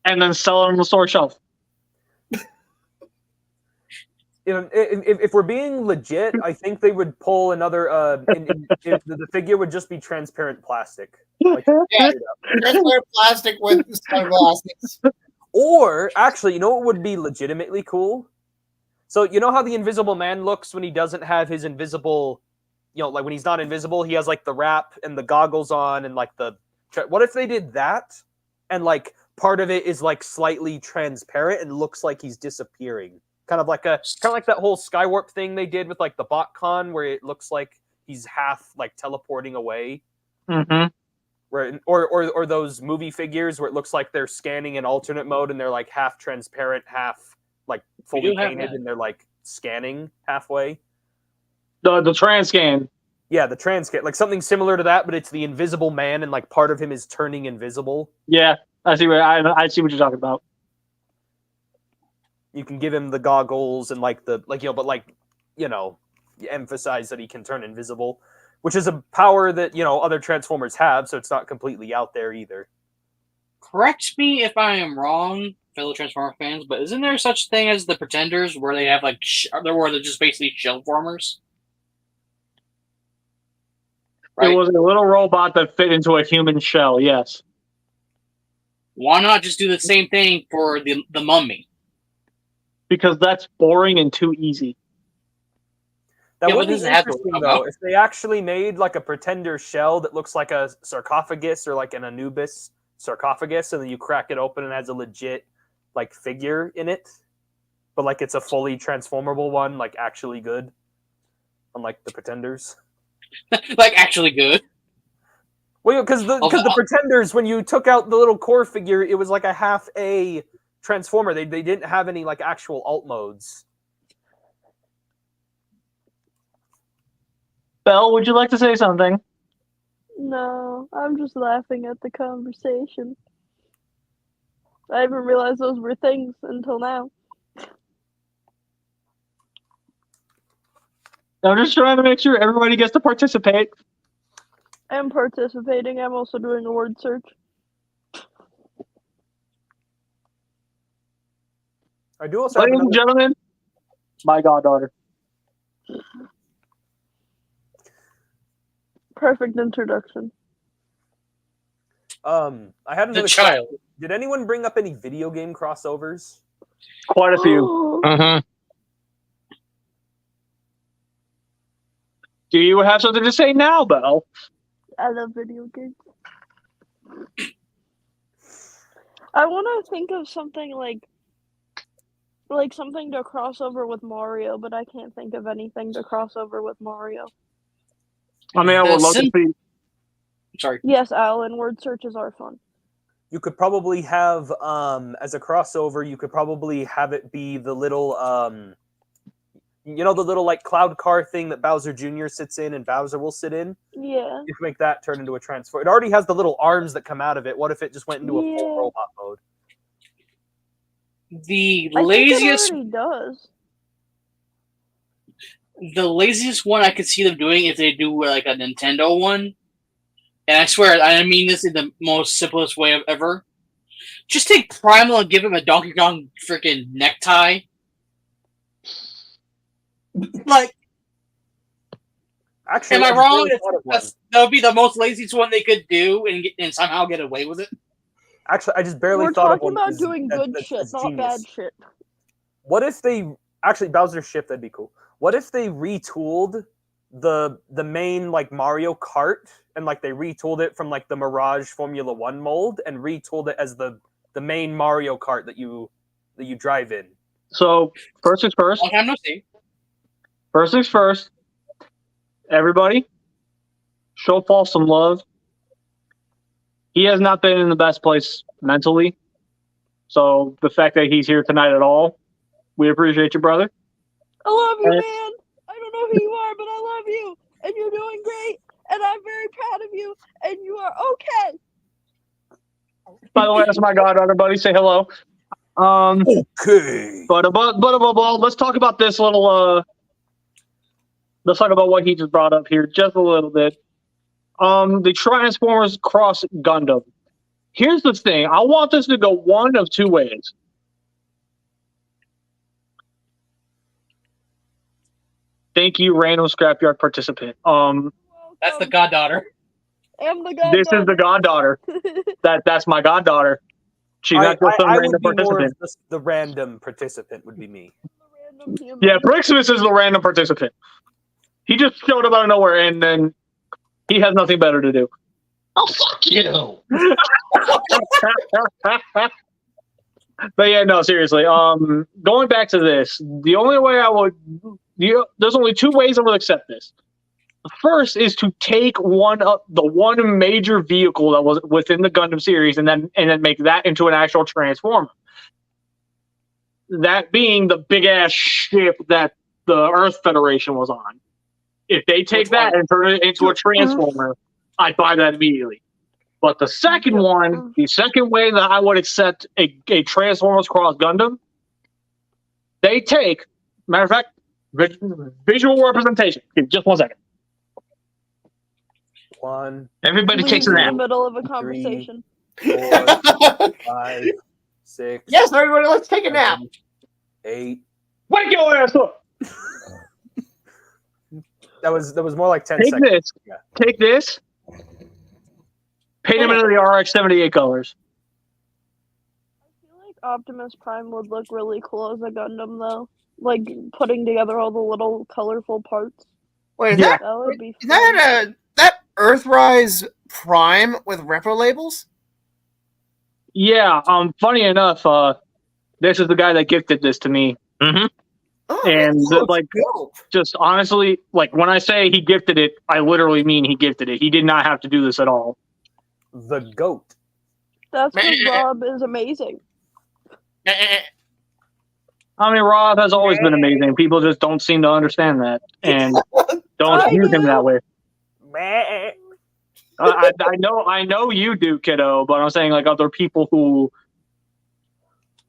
and then sell it on the store shelf. If we're being legit, I think they would pull another. The figure would just be transparent plastic. Like, yeah, transparent plastic with sunglasses. Or actually, you know what would be legitimately cool? So you know how the Invisible Man looks when he doesn't have his invisible, like when he's not invisible, he has like the wrap and the goggles on and like the. What if they did that, and like part of it is like slightly transparent and looks like he's disappearing? Kind of like that whole Skywarp thing they did with like the BotCon, where it looks like he's half like teleporting away. Mm-hmm. Or those movie figures where it looks like they're scanning in alternate mode and they're like half transparent, half like fully painted, and they're like scanning halfway. The Transcan. Yeah, the Transcan, like something similar to that, but it's the Invisible Man and like part of him is turning invisible. Yeah, I see I see what you're talking about. You can give him the goggles and emphasize that he can turn invisible, which is a power that, other Transformers have, so it's not completely out there either. Correct me if I am wrong, fellow Transformer fans, but isn't there such thing as the Pretenders, where they have where they're just basically shell formers? Right? It was a little robot that fit into a human shell. Yes. Why not just do the same thing for the mummy? Because that's boring and too easy. That would be interesting, though, if they actually made like a Pretender shell that looks like a sarcophagus or like an Anubis sarcophagus, and then you crack it open and it has a legit like figure in it, but like it's a fully transformable one, like actually good, unlike the Pretenders. Like actually good. Well, because the Pretenders, when you took out the little core figure, it was like a half A Transformer. They didn't have any like actual alt modes. Belle, would you like to say something? No, I'm just laughing at the conversation. I didn't realize those were things until now. I'm just trying to make sure everybody gets to participate. I'm participating. I'm also doing a word search. I do also Ladies and gentlemen, my goddaughter. Perfect introduction. I had another child. question. Did anyone bring up any video game crossovers? Quite a few. Uh-huh. Do you have something to say now, Belle? I love video games. I want to think of something like something to cross over with Mario, but I can't think of anything to cross over with Mario. I mean, I would love to see. Sorry. Yes, Alan, word searches are fun. You could probably have, as a crossover, you could probably have it be the little, You know the little like cloud car thing that Bowser Jr. sits in and Bowser will sit in? Yeah. You can make that turn into a transformer. It already has the little arms that come out of it. What if it just went into a full Yeah. robot mode? The I think it laziest, already does. the laziest one I could see them doing if they do like a Nintendo one, and I swear I mean this in the most simplest way of ever. Just take Primal and give him a Donkey Kong freaking necktie. Like, Actually, am I just wrong? really thought of one. That would be the most laziest one they could do and somehow get away with it. Actually, I just barely We're thought of talking one. about doing good shit, not genius. bad shit. What if they actually Bowser's ship? That'd be cool. What if they retooled the main like Mario Kart and like they retooled it from like the Mirage Formula One mold and retooled it as the main Mario Kart that you drive in? So first things first. Long time no see. First things first. Everybody, show Paul some love. He has not been in the best place mentally. So the fact that he's here tonight at all, we appreciate you, brother. I love you, And- man. I don't know who you are, but I love you. And you're doing great. And I'm very proud of you. And you are okay. By the way, that's my goddaughter, buddy. Say hello. Okay. But above all, let's talk about this little. Let's talk about what he just brought up here, just a little bit. The Transformers Cross Gundam. Here's the thing. I want this to go one of two ways. Thank you, random Scrapyard participant. That's the goddaughter. I'm the god. This is the goddaughter. That's my goddaughter. She's not just some I random would be more participant. of just the random participant would be me. Random human. Yeah, Brixmas is the random participant. He just showed up out of nowhere, and then he has nothing better to do. Oh, fuck you. But yeah, no, seriously. Going back to this, the only way there's only two ways I would accept this. The first is to take the one major vehicle that was within the Gundam series and then make that into an actual Transformer. That being the big ass ship that the Earth Federation was on. If they take that and turn it into a Transformer, I'd buy that immediately. But the second one, the second way that I would accept a Transformers Cross Gundam, they take, matter of fact, visual representation. Give me just 1 second. One, Everybody takes a in the nap. middle of a conversation. 4, 5, 6. Yes, everybody, let's take a nap. 8. Wake your ass up! That was more like 10 Take seconds. this. Yeah. Take this. Paint them into the RX-78 colors. I feel like Optimus Prime would look really cool as a Gundam, though. Like, putting together all the little colorful parts. Wait, is Yeah. that That would be is fun. that Earthrise Prime with repro labels? Yeah, funny enough, this is the guy that gifted this to me. Mm-hmm. Oh, And, that looks like, dope. Just honestly, like when I say he gifted it, I literally mean he gifted it. He did not have to do this at all. The goat. That's because Rob is amazing. I mean, Rob has always been amazing. People just don't seem to understand that and don't I view him do. that way. I know you do, kiddo, but I'm saying like other people who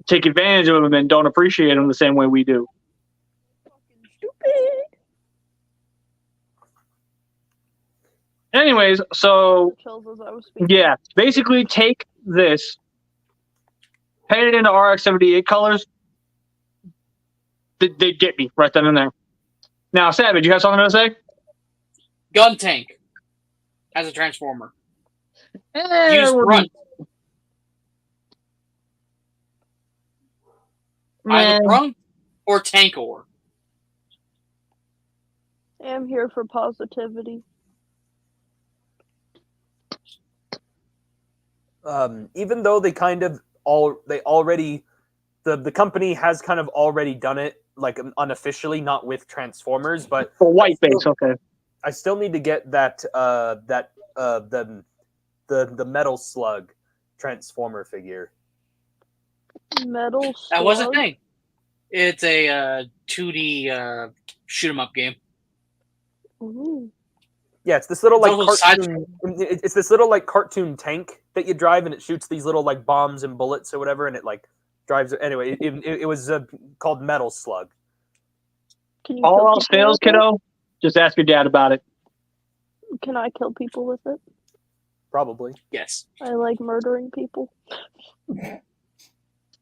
take advantage of him and don't appreciate him the same way we do. Fucking stupid. Anyways, so Chills as I was speaking. yeah, basically take this, paint it into RX-78 colors. They get me right then and there. Now, Savage, you have something to say? Gun tank as a Transformer. Use we're- grunt. Man. Either grunt or tankor. I'm here for positivity. Even though they kind of the company has kind of already done it, like unofficially, not with Transformers, but For white base, okay. I still need to get the Metal Slug Transformer figure. Metal That was a Slug. thing. It's a 2D shoot 'em up game. Ooh. Yeah, it's this little It's like also side- cartoon. It's this little like cartoon tank that you drive, and it shoots these little like bombs and bullets or whatever, and it like drives. Anyway, it was called Metal Slug. Can you All kill else people fails, with it? kiddo. Just ask your dad about it. Can I kill people with it? Probably. Yes. I like murdering people.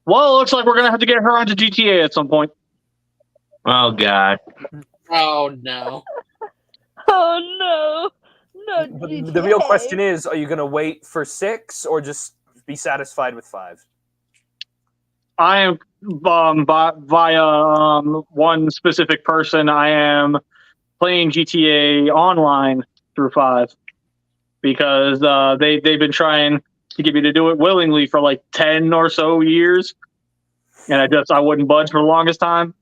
Well, it looks like we're gonna have to get her onto GTA at some point. Oh god. Oh no. Oh no! No, But the real question is: are you going to wait for 6 or just be satisfied with 5? I am via one specific person. I am playing GTA Online through 5 because they've been trying to get me to do it willingly for like 10 or so years, and I wouldn't budge for the longest time.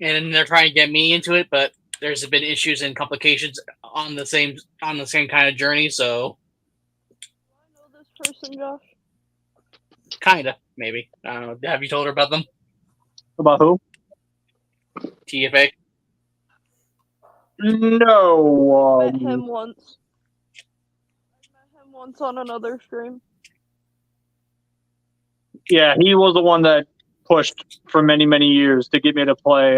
And they're trying to get me into it, but there's been issues and complications on the same kind of journey. So Do I know this person, Josh? kinda maybe. I don't know. Have you told her about them? About who? TFA. No. Met him once. I met him once on another stream. Yeah, he was the one that pushed for many, many years to get me to play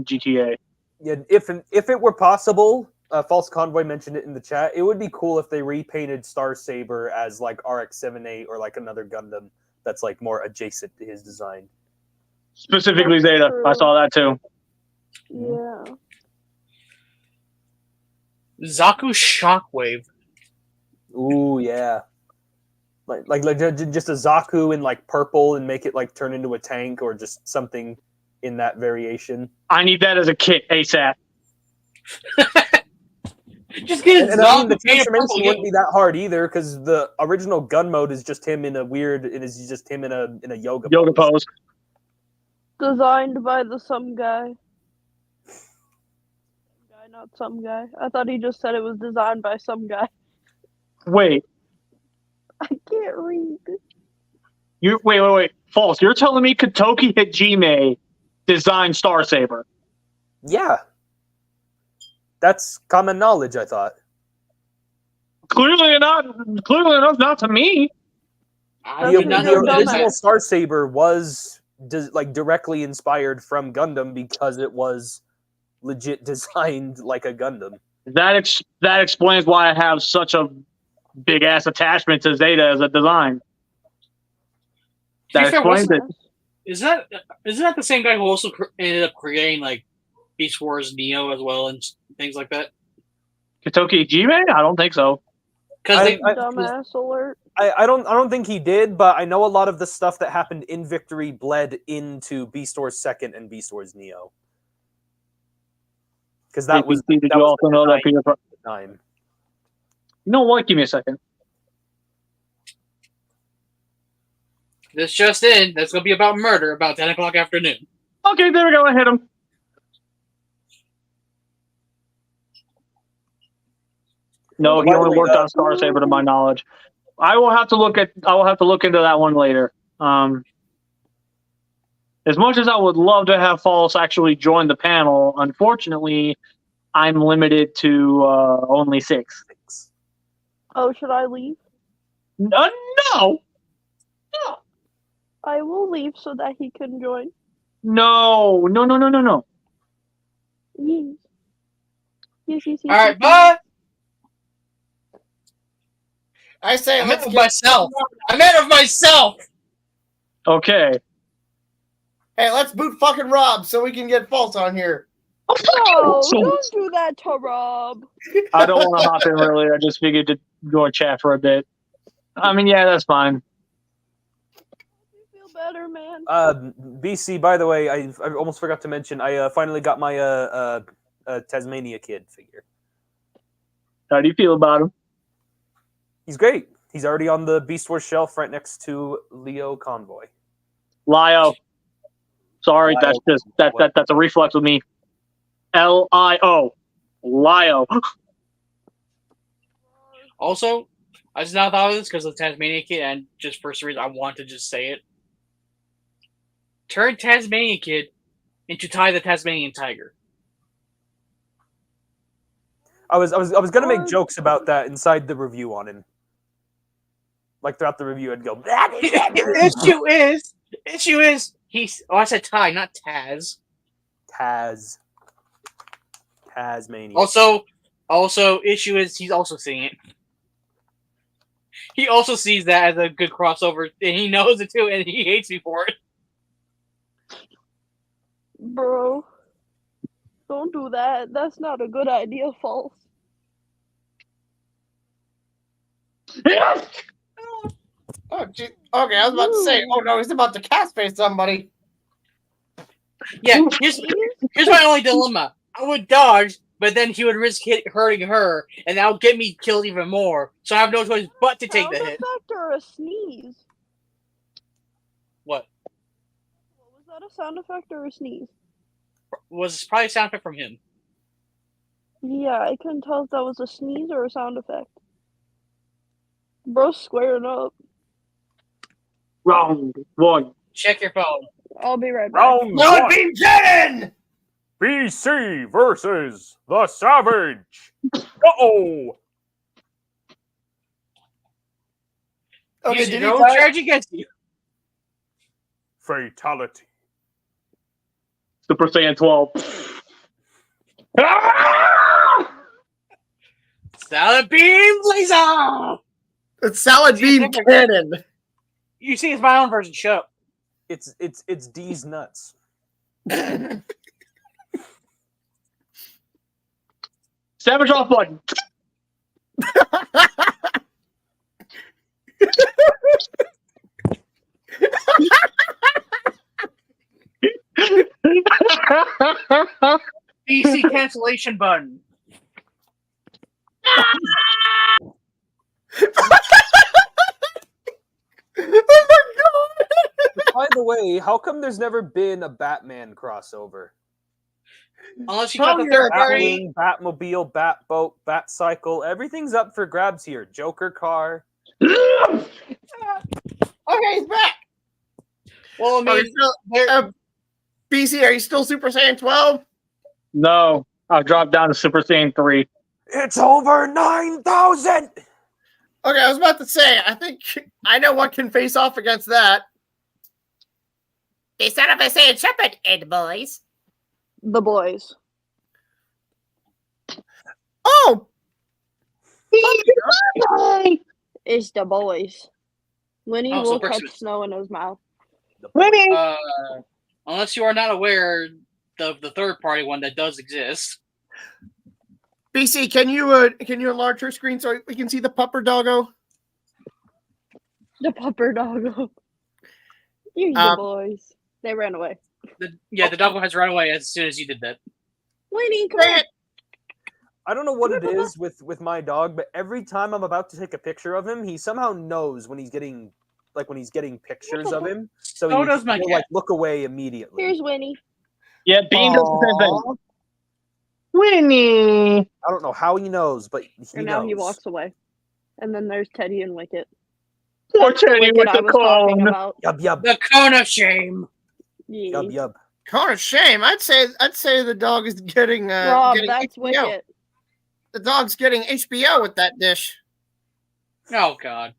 GTA. Yeah, if it were possible, False Convoy mentioned it in the chat. It would be cool if they repainted Star Saber as like RX-78 or like another Gundam that's like more adjacent to his design. Specifically That's Zeta. true. I saw that too. Yeah. Zaku Shockwave. Ooh, yeah. Like just a Zaku in like purple and make it like turn into a tank or just something in that variation. I need that as a kit ASAP. Just get And I mean, the Zaku painted transformation purple. wouldn't be that hard either because the original gun mode is just him in a weird. It is just him in a yoga Pose. Designed by the some guy. Not some guy. I thought he just said it was designed by some guy. Wait. I can't read. Wait. False. You're telling me Kotoki Hajime designed Star Saber? Yeah. That's common knowledge, I thought. Clearly enough, not to me. I The- did not The know that. original Star Saber was like directly inspired from Gundam because it was legit designed like a Gundam. That explains why I have such a big ass attachment to Zeta as a design. To be That fair, explains it. Isn't that the same guy who also ended up creating like Beast Wars Neo as well and things like that? Kotoki Hajime? I don't think so. Because they Dumbass alert. I don't think he did, but I know a lot of the stuff that happened in Victory bled into Beast Wars 2nd and Beast Wars Neo. Because that was Did that you was also the know that design Peter? at the time. You know what? Give me a second. this just in, that's gonna be about murder about 10 o'clock afternoon. Okay, there we go. I hit him. No, he By the only way, worked on Star Saber, to my knowledge. I will have to look into that one later. As much as I would love to have False actually join the panel, unfortunately, I'm limited to only 6. Oh, should I leave? No. I will leave so that he can join. No. Yes. Yes. All right, bye. I say I'm let's out of get myself. I'm out of myself. Okay. Hey, let's boot fucking Rob so we can get False on here. No, So- don't do that to Rob. I don't want to hop in really. I just figured to go and chat for a bit. I mean, yeah, that's fine. You feel better, man. BC, by the way, I almost forgot to mention, I finally got my Tasmania Kid figure. How do you feel about him? He's great. He's already on the Beast Wars shelf right next to Leo Convoy. Lio. Sorry, Lio. that's a reflex with me. Lio. Lio. Also, I just now thought of this because of the Tasmanian Kid, and just for some reason I want to just say it. Turn Tasmanian Kid into Ty the Tasmanian Tiger. I was gonna make jokes about that inside the review on him. Like throughout the review, I'd go. Issue is he's. Oh, I said Ty, not Taz. Tasmania. Also, issue is he's also seeing it. He also sees that as a good crossover, and he knows it too, and he hates me for it. Bro, don't do that. That's not a good idea, False. Oh, gee. Okay, I was about to say, oh no, he's about to cast face somebody. Yeah, here's my only dilemma. I would dodge, but then he would risk hurting her, and that would get me killed even more. So I have no choice but to take the hit. Sound effect or a sneeze? What? Was that a sound effect or a sneeze? Was probably a sound effect from him. Yeah, I couldn't tell if that was a sneeze or a sound effect. Bro's squaring up. Round one. Check your phone. I'll be right back. Round No one. Beam Cannon! BC versus the Savage. Uh-oh. Okay, Use did your he own die? charge against you. Fatality. Super Saiyan 12. Ah! Salad beam laser. It's Salad Beam Cannon. You see, it's my own version. Shut up. It's D's nuts. Savage off button. DC cancellation button. Oh my god! By the way, how come there's never been a Batman crossover? Unless you got the third party. Batwing, Batmobile, Batboat, Batcycle, everything's up for grabs here. Joker car. Okay, he's back. Well, I Are mean, you still, BC, are you still Super Saiyan 12? No, I've dropped down to Super Saiyan 3. It's over 9,000! Okay, I was about to say, I think I know what can face off against that. The son of a Saiyan Shepherd and boys. The boys. Oh! It's the boys. Winnie Oh, so will catch Christmas. snow in his mouth. Unless you are not aware of the third party one that does exist. BC, can you enlarge your screen so we can see the pupper doggo? The pupper doggo. Here's the boys. They ran away. The doggo has run away as soon as you did that. Winnie, come on. I don't know what it is with my dog, but every time I'm about to take a picture of him, he somehow knows when he's getting pictures of him. So So does my he'll cat. look away immediately. Here's Winnie. Yeah, Bean does the same thing. Winnie! I don't know how he knows, but he And now knows. he walks away. And then there's Teddy and Wicket. Poor That's the Teddy Wicket with I the was talking cone. about. Yub. The cone of shame. Yeah. Yub. Kind of shame. I'd say the dog is getting Rob, getting that's HBO. Wicket. The dog's getting HBO with that dish. Oh God.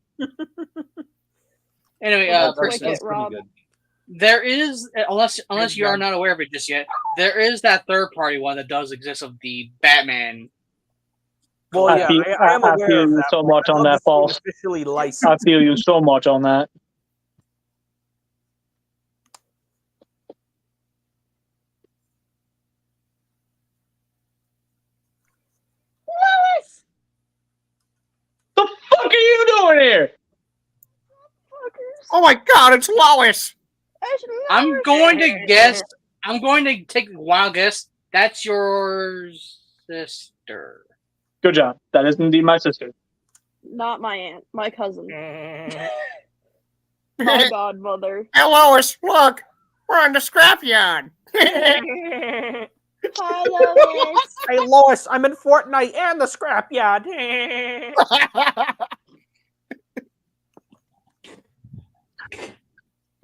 Anyway, That's person, Wicket, Rob. there is unless you are Good. not aware of it just yet, there is that third party one that does exist of the Batman. Well, I yeah, feel- I am I aware feel of you that. so but much I on love that, to see it False. Officially licensed. I feel you so much on that. The fuck are you doing here? Oh my god, it's Lois! I'm going to guess. I'm going to take a wild guess. That's your sister. Good job. That is indeed my sister. Not my aunt. My cousin. Hey, My godmother. Lois, look! We're on the Scrapyard! Hi, Lois. Hey, Lois, I'm in Fortnite and the Scrapyard.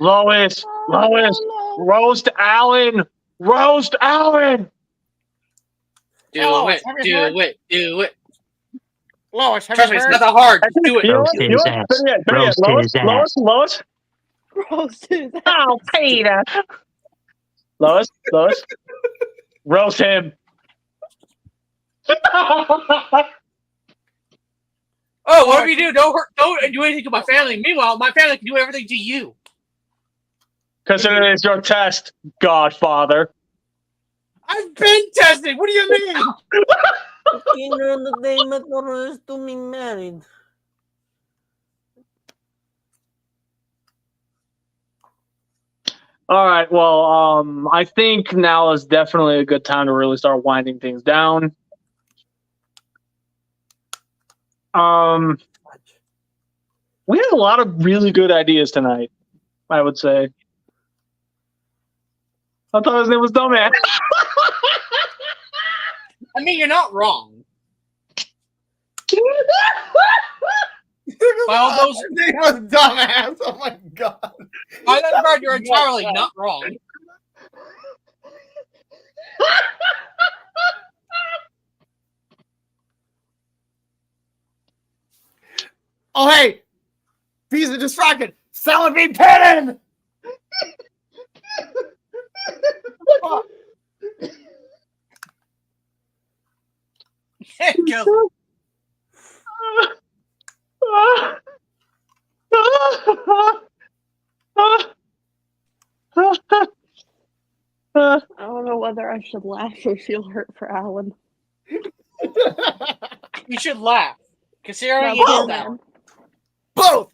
Lois, Oh, no. roast Alan, roast Alan. Do Lois, it. have you Do heard? it. Do it. Lois, have Trust you me, it's heard? not that hard. Do it. You know what? Roasted You know his what? ass. Better yet, Roasted Lois, his ass. Lois, Lois. Roast his ass. Oh, Peter. Lois, roast him. Oh, whatever you do, don't do anything to my family. Meanwhile, my family can do everything to you. Consider this your test, Godfather. I've been tested. What do you mean? You know that they met orders to be married. All right. Well, I think now is definitely a good time to really start winding things down. We had a lot of really good ideas tonight, I would say. I thought his name was Dumbass. I mean, you're not wrong. By all those, His name was dumbass. Oh my god. by that regard, you're entirely not wrong. Oh hey, piece of distracted. Salad be pinning. Go. I don't know whether I should laugh or feel hurt for Alan. You should laugh, considering That he poor is that. man. Both.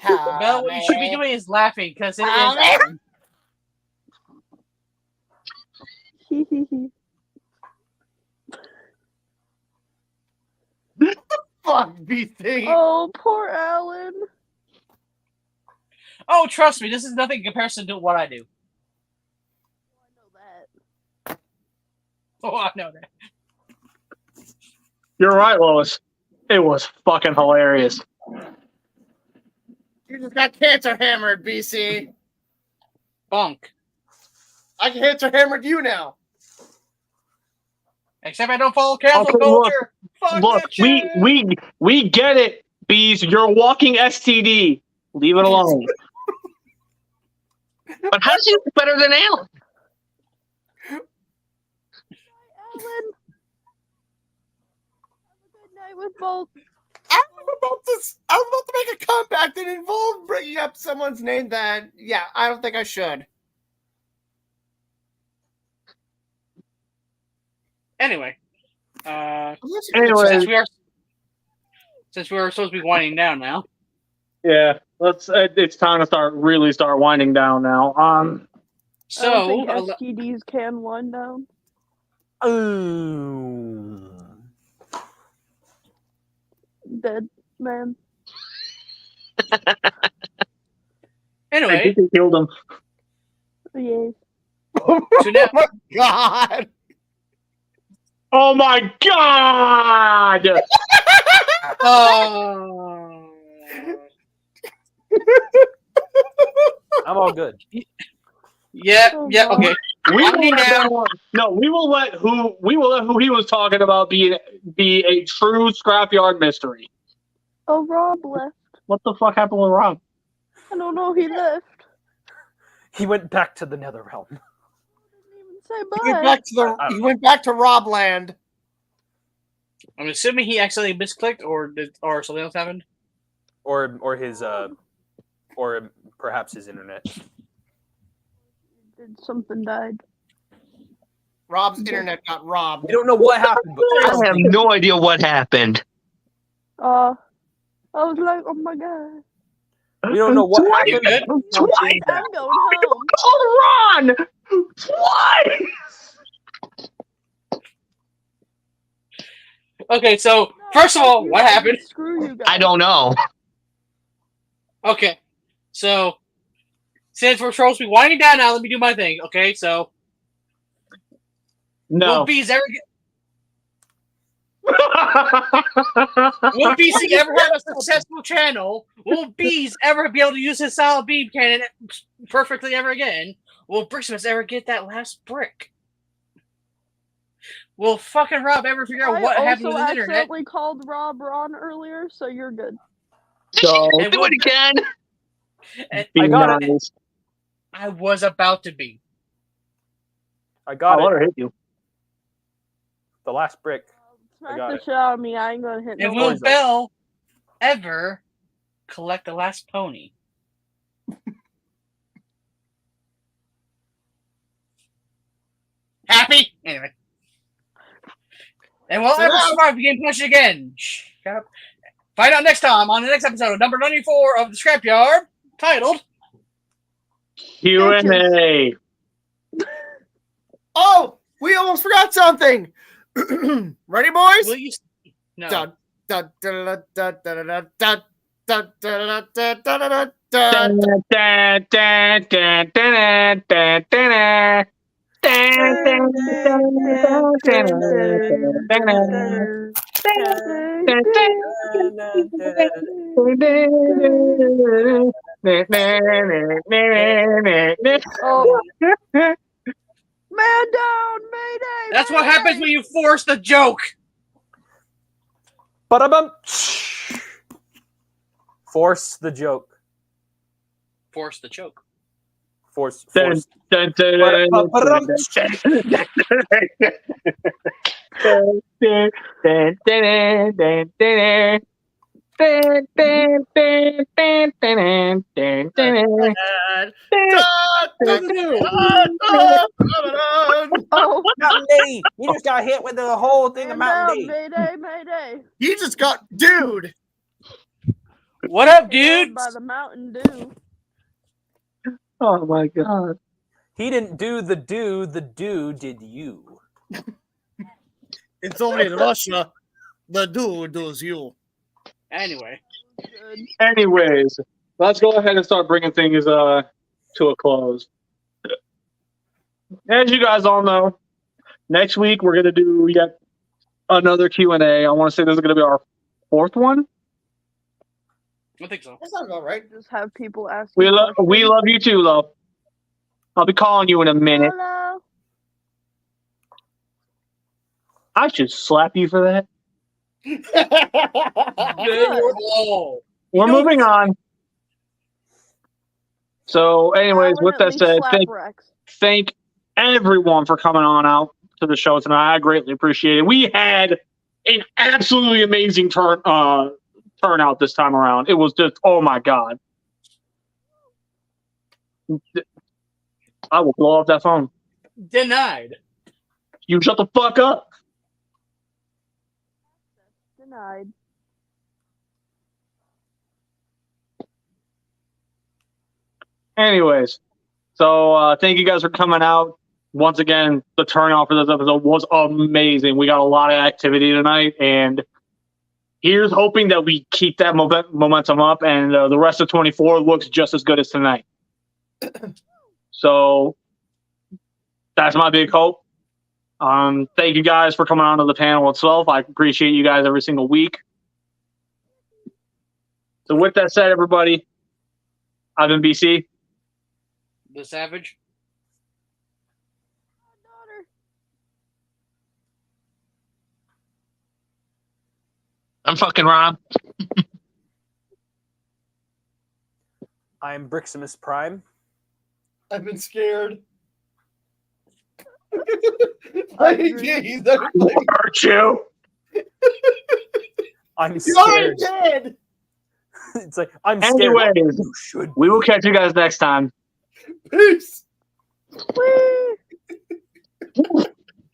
Well, what you should be doing is laughing, because it is Alan. Fuck BC. Oh, poor Alan. Oh, trust me, this is nothing in comparison to what I do. I know that. Oh, I know that. You're right, Lois. It was fucking hilarious. You just got cancer hammered, BC. Bunk. I can cancer hammered you now. Except I don't follow cancel Okay, look, culture. Fuck Look, that shit. we get it, Bees. You're a walking STD. Leave it alone. But how's he better than Alan? Alan. Have a good night with both. I was about to make a comeback that involved bringing up someone's name that, yeah, I don't think I should. Anyway. Anyway. Since we are supposed to be winding down now. Yeah, it's time to start winding down now. I don't So, think STDs can wind down. Oh. Dead man. I anyway, think they killed him. Yes. so now, Oh my god! Oh my god! I'm all good. yeah, Oh, yeah, God. okay. We will Winding let down. we will let who he was talking about be a true Scrapyard mystery. Oh, Rob left. What the fuck happened with Rob? I don't know. He left. He went back to the Nether Realm. Didn't even say He went bye. back to he went back to Robland. I'm assuming he accidentally misclicked, or something else happened. Or his or perhaps his internet. Did something died? Rob's internet got robbed. We don't know what happened, but I have no idea what happened. I was like, oh my god. we don't know what You happened. good? Twice! I'm going home. Called Ron! Twice! Okay, so first of all, You what guys, happened? Screw you guys. I don't know. Okay, so since we're supposed to be winding down now, let me do my thing. Okay, so No. Will BC ever have a successful channel? Will Bees ever be able to use his solid beam cannon perfectly ever again? Will Briximus ever get that last brick? Will fucking Rob ever figure out what happened with I the also internet? accidentally called Rob Ron earlier, so you're good. So, And Do will- it again. and be I got it. nice. I was about to be. I got I'll let it. her hit you. The last brick. Smack got the it. shit out of me. I ain't gonna hit And no will Noise. Bell ever collect the last pony? Happy? Anyway. And will I ever survive the game punch again? Shut up. Find out next time on the next episode of number 94 of the Scrapyard, titled Q&A. Oh, we almost forgot something. Ready, boys? Will You No. Dun, dun, dun, dun, dun, dun, dun, dun, dun, dun, dun, dun, dun, dun. Oh. Man down, Mayday! That's what happens when you force the joke. Ba-da-bum. Force the joke. Force the choke. Force. Dun, Force. dun, dun, Ba-da-bum. Oh, Mountain D. You just got hit with the whole thing of man Mountain down, D. Mayday, Mayday. You just got dude. What up, Dude? dude? By the Mountain Dew. Oh my god. He didn't do, the do did you. It's only in Russia. The dude does you. Anyway. Good. Anyways, let's go ahead and start bringing things to a close. As you guys all know, next week we're gonna do yet another Q&A. I want to say this is gonna be our fourth one. I think so. That sounds about right. Just have people ask We you love you too, though. I'll be calling you in a minute. Hello. I should slap you for that. We're moving on. So, anyways, Alan, with at that least said, slap Rex. thank everyone for coming on out to the show tonight. I greatly appreciate it. We had an absolutely amazing turnout this time around. It was just, oh my god. I will blow up that phone. Denied. You shut the fuck up. Denied. Anyways, so thank you guys for coming out. Once again, the turnout for this episode was amazing. We got a lot of activity tonight, and here's hoping that we keep that momentum up, and the rest of 24 looks just as good as tonight. So that's my big hope. Thank you guys for coming on to the panel itself. I appreciate you guys every single week. So with that said, everybody, I've been BC. The Savage. Daughter. I'm fucking Rob. I'm Briximus Prime. I've been scared. Agreed. Aren't you? I'm You already scared. did. It's like, I'm scared. Anyways, You should. we will catch you guys next time. Peace. Whee!